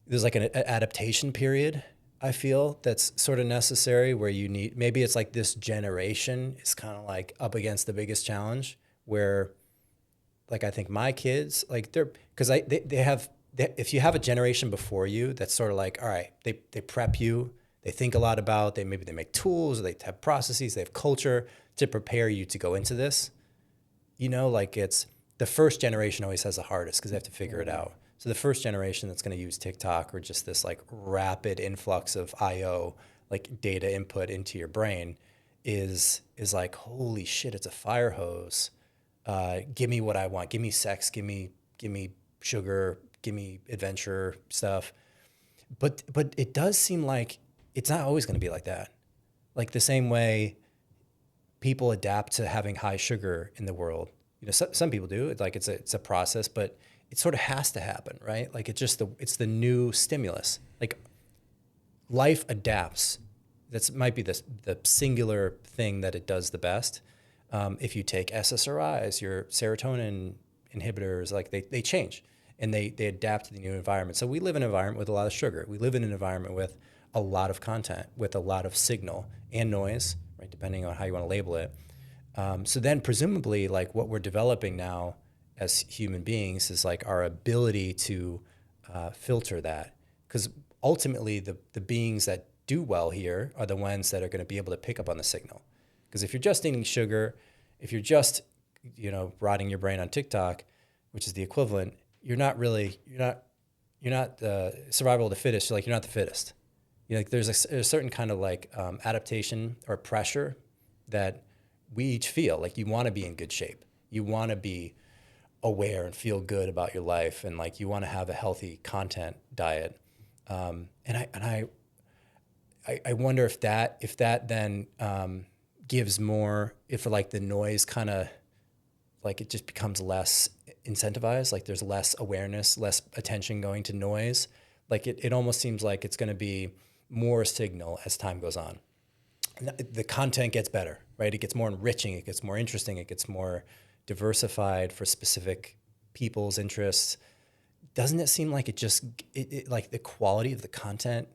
there's like an adaptation period, I feel, that's sort of necessary, where you need, maybe it's like this generation is kind of like up against the biggest challenge, where like, I think my kids, like because if you have a generation before you that's sort of like, all right, they prep you, they think a lot about, maybe they make tools, they have processes, they have culture to prepare you to go into this. Like, it's the first generation always has the hardest because they have to figure it out. So the first generation that's going to use TikTok, or just this like rapid influx of IO, like data input into your brain, is like, holy shit, it's a fire hose. Give me what I want. Give me sex. Give me sugar. Give me adventure stuff. But it does seem like it's not always going to be like that. Like, the same way people adapt to having high sugar in the world. Some people do. It's like it's a process, but it sort of has to happen, right? Like, it's the new stimulus. Like, life adapts. That might be the singular thing that it does the best. If you take SSRIs, your serotonin inhibitors, like they change and they adapt to the new environment. So we live in an environment with a lot of sugar. We live in an environment with a lot of content, with a lot of signal and noise, right? Depending on how you want to label it. So then presumably, like, what we're developing now as human beings is like our ability to filter that. Because ultimately the beings that do well here are the ones that are going to be able to pick up on the signal. Because if you're just eating sugar, if you're just, rotting your brain on TikTok, which is the equivalent, you're not the survival of the fittest. You're not the fittest. Like, there's a certain kind of like adaptation or pressure that we each feel. Like, you want to be in good shape. You want to be aware and feel good about your life, and like, you want to have a healthy content diet. And I wonder if that then gives more, if like the noise kind of, like, it just becomes less incentivized, like there's less awareness, less attention going to noise. Like, it almost seems like it's going to be more signal as time goes on. And the content gets better, right? It gets more enriching, it gets more interesting, it gets more diversified for specific people's interests. Doesn't it seem like it like the quality of the content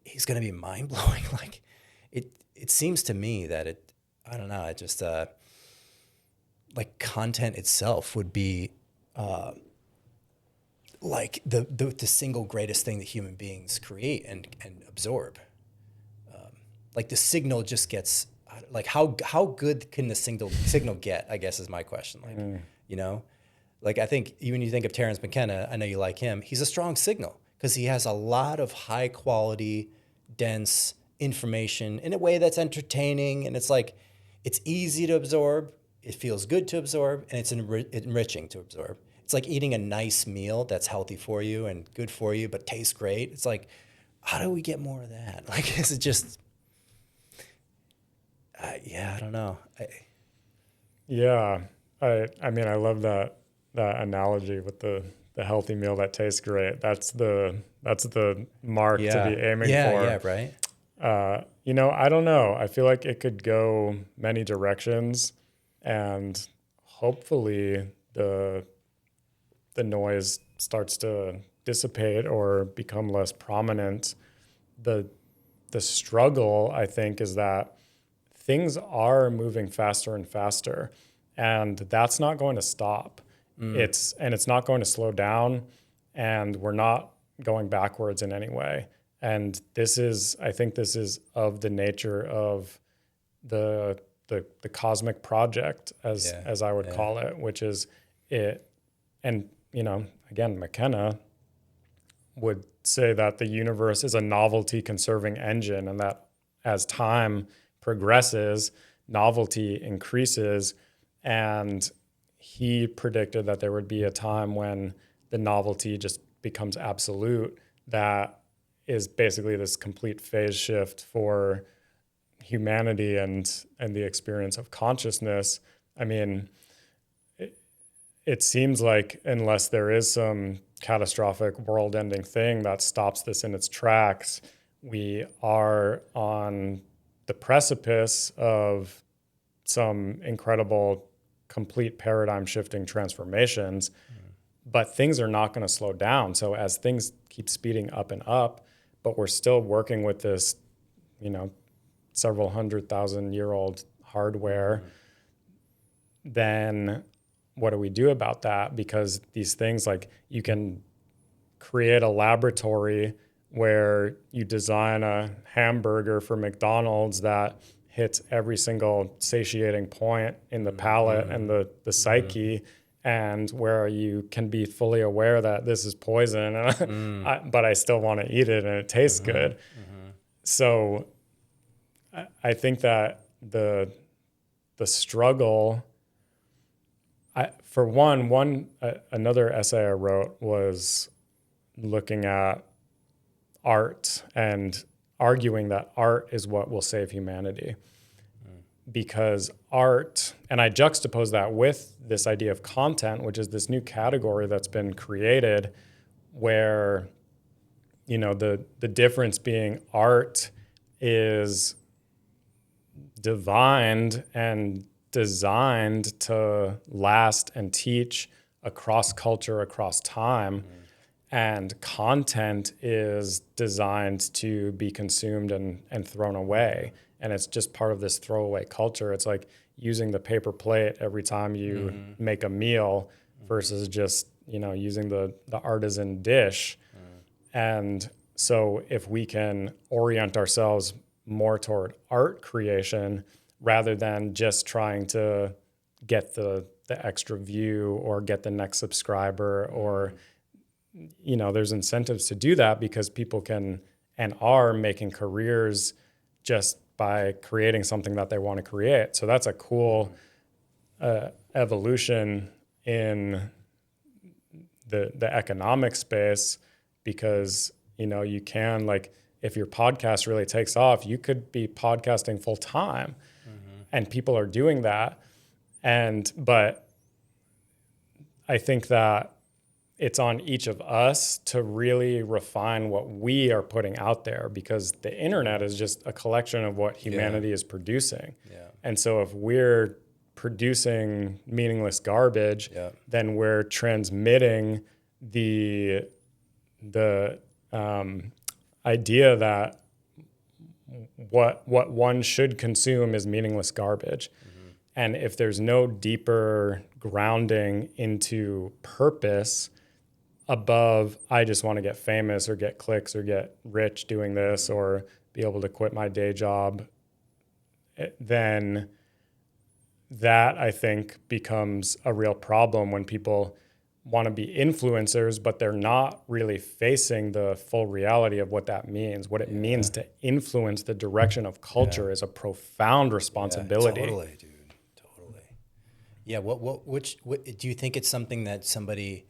is going to be mind blowing? Like, it seems to me that I don't know, it just, like, content itself would be, like the single greatest thing that human beings create and absorb. Like, the signal just gets, like, how good can the signal get, I guess, is my question. Like, like, I think when you think of Terence McKenna, I know you like him, he's a strong signal because he has a lot of high quality, dense information in a way that's entertaining. And it's like, it's easy to absorb. It feels good to absorb, and it's enriching to absorb. It's like eating a nice meal that's healthy for you and good for you, but tastes great. It's like, how do we get more of that? Like, is it just, I don't know. Yeah. I mean, I love that analogy with the healthy meal that tastes great. That's the mark to be aiming for. Yeah, right. I don't know. I feel like it could go many directions, and hopefully the noise starts to dissipate or become less prominent. The struggle, I think, is that things are moving faster and faster, and that's not going to stop. It's not going to slow down, and we're not going backwards in any way. And I think this is of the nature of the the cosmic project, as I would call it, which is it. And, again, McKenna would say that the universe is a novelty conserving engine, and that as time progresses, novelty increases. And he predicted that there would be a time when the novelty just becomes absolute. That is basically this complete phase shift for humanity and the experience of consciousness. I mean, it seems like unless there is some catastrophic world-ending thing that stops this in its tracks, we are on the precipice of some incredible, complete paradigm-shifting transformations. But things are not going to slow down. So as things keep speeding up and up, but we're still working with this, several 100,000-year-old hardware, then what do we do about that? Because these things, like, you can create a laboratory where you design a hamburger for McDonald's that hits every single satiating point in the palate and the psyche, and where you can be fully aware that this is poison, but I still want to eat it and it tastes good. So I think that the struggle, another essay I wrote was looking at art and arguing that art is what will save humanity. Because art, and I juxtapose that with this idea of content, which is this new category that's been created where, the difference being art is divined and designed to last and teach across culture, across time. And content is designed to be consumed and thrown away. And it's just part of this throwaway culture. It's like using the paper plate every time you make a meal versus just, using the artisan dish. And so if we can orient ourselves more toward art creation rather than just trying to get the extra view or get the next subscriber, or, there's incentives to do that because people can and are making careers just by creating something that they want to create. So that's a cool evolution in the economic space, because, you can, like, if your podcast really takes off, you could be podcasting full time, and people are doing that. But I think that it's on each of us to really refine what we are putting out there, because the internet is just a collection of what humanity is producing. And so if we're producing meaningless garbage, then we're transmitting the idea that what one should consume is meaningless garbage. And if there's no deeper grounding into purpose above, I just want to get famous or get clicks or get rich doing this or be able to quit my day job, then that, I think, becomes a real problem when people want to be influencers, but they're not really facing the full reality of what that means. What it means to influence the direction of culture is a profound responsibility. Totally, dude. Totally. Yeah. What do you think it's something that somebody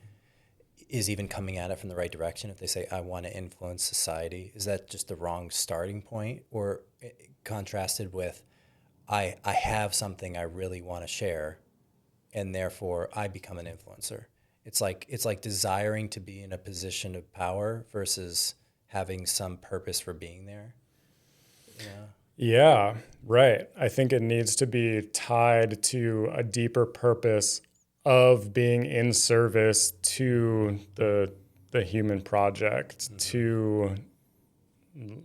is even coming at it from the right direction if they say, I want to influence society? Is that just the wrong starting point? Or contrasted with, I have something I really want to share, and therefore I become an influencer? It's like desiring to be in a position of power versus having some purpose for being there. Yeah, right. I think it needs to be tied to a deeper purpose of being in service to the human project, to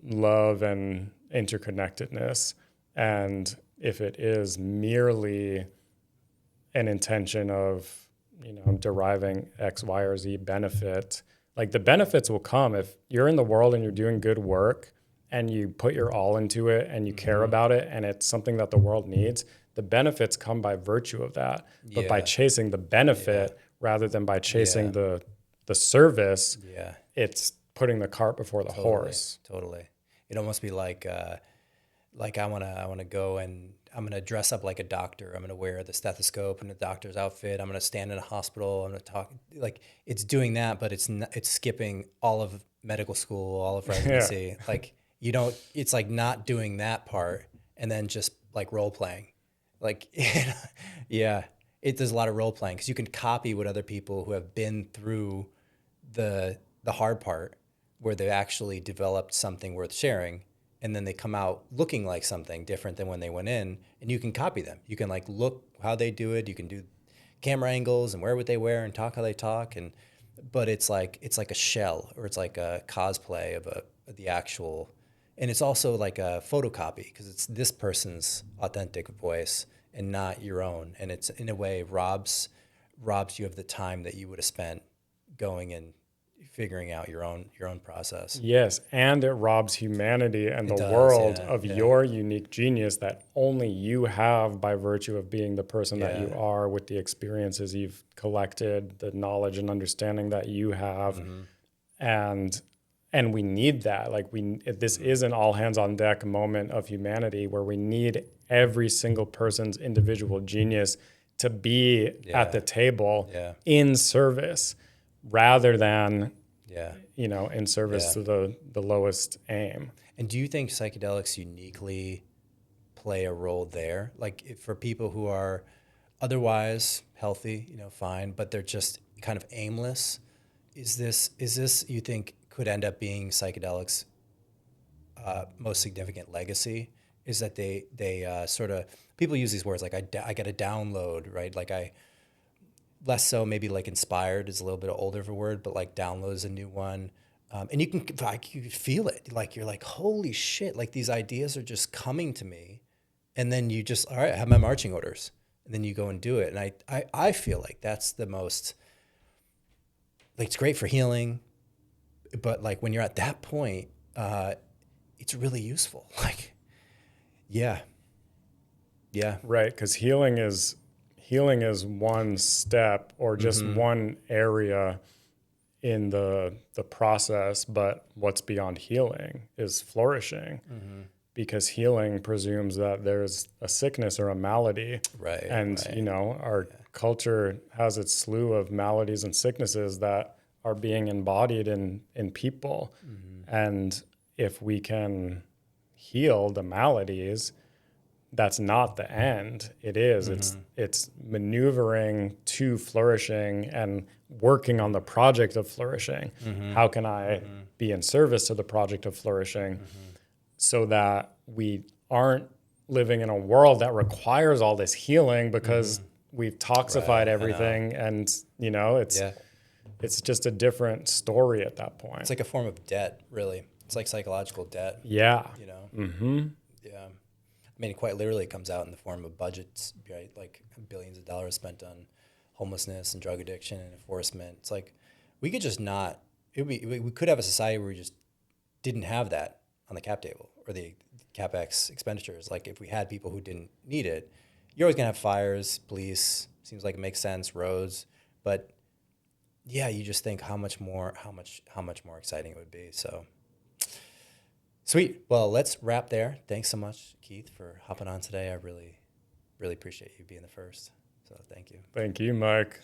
love and interconnectedness. And if it is merely an intention of, deriving X, Y, or Z benefit, like, the benefits will come if you're in the world and you're doing good work and you put your all into it and you care about it and it's something that the world needs. the benefits come by virtue of that. But by Yeah. chasing the benefit rather than by chasing Yeah. the service, Yeah. it's putting the cart before the horse. Totally. It'd almost be like I wanna go and I'm gonna dress up like a doctor. I'm gonna wear the stethoscope and the doctor's outfit. I'm gonna stand in a hospital. I'm gonna talk like it's doing that, but it's skipping all of medical school, all of residency. Like you don't. It's like not doing that part and then just like role playing. Like yeah, there's a lot of role playing because you can copy what other people who have been through the hard part where they actually developed something worth sharing, and then they come out looking like something different than when they went in, and you can copy them. You can like look how they do it. You can do camera angles and wear what they wear and talk how they talk, but it's like a shell or it's like a cosplay of the actual, and it's also like a photocopy because it's this person's authentic voice and not your own, and it's in a way robs you of the time that you would have spent going and figuring out your own process. Yes, and it robs humanity and the does, world yeah, of yeah. your unique genius that only you have by virtue of being the person that you Yeah. are with the experiences you've collected, the knowledge and understanding that you have. And we need that. Like this is an all hands on deck moment of humanity where we need every single person's individual genius to be at the table in service rather than in service to the lowest aim. And do you think psychedelics uniquely play a role there? Like for people who are otherwise healthy, fine, but they're just kind of aimless, is this you think could end up being psychedelics' most significant legacy? Is that they sort of, people use these words like I got a download, right? Like less so maybe like inspired is a little bit older of a word, but like download is a new one. And you can feel it. Like you're like, holy shit, like these ideas are just coming to me. And then you just, all right, I have my marching orders. And then you go and do it. And I feel like that's the most, like it's great for healing. But like when you're at that point, it's really useful. Like, yeah. Right, because healing is one step or just one area in the process, but what's beyond healing is flourishing, because healing presumes that there's a sickness or a malady, Right. And our culture has its slew of maladies and sicknesses that are being embodied in people, and if we can heal the maladies, that's not the end. It is. It's maneuvering to flourishing and working on the project of flourishing. How can I be in service to the project of flourishing so that we aren't living in a world that requires all this healing because we've toxified everything, and it's just a different story at that point. It's like a form of debt, really. It's like psychological debt. Yeah. Yeah. I mean, quite literally, it comes out in the form of budgets, right? Like billions of dollars spent on homelessness and drug addiction and enforcement. It's like we could just not. We could have a society where we just didn't have that on the cap table or the capex expenditures. Like if we had people who didn't need it, you're always gonna have fires, police. Seems like it makes sense, roads, but yeah, you just think how much more exciting it would be. So. Sweet. Well, let's wrap there. Thanks so much, Keith, for hopping on today. I really, really appreciate you being the first. So thank you. Thank you, Mike.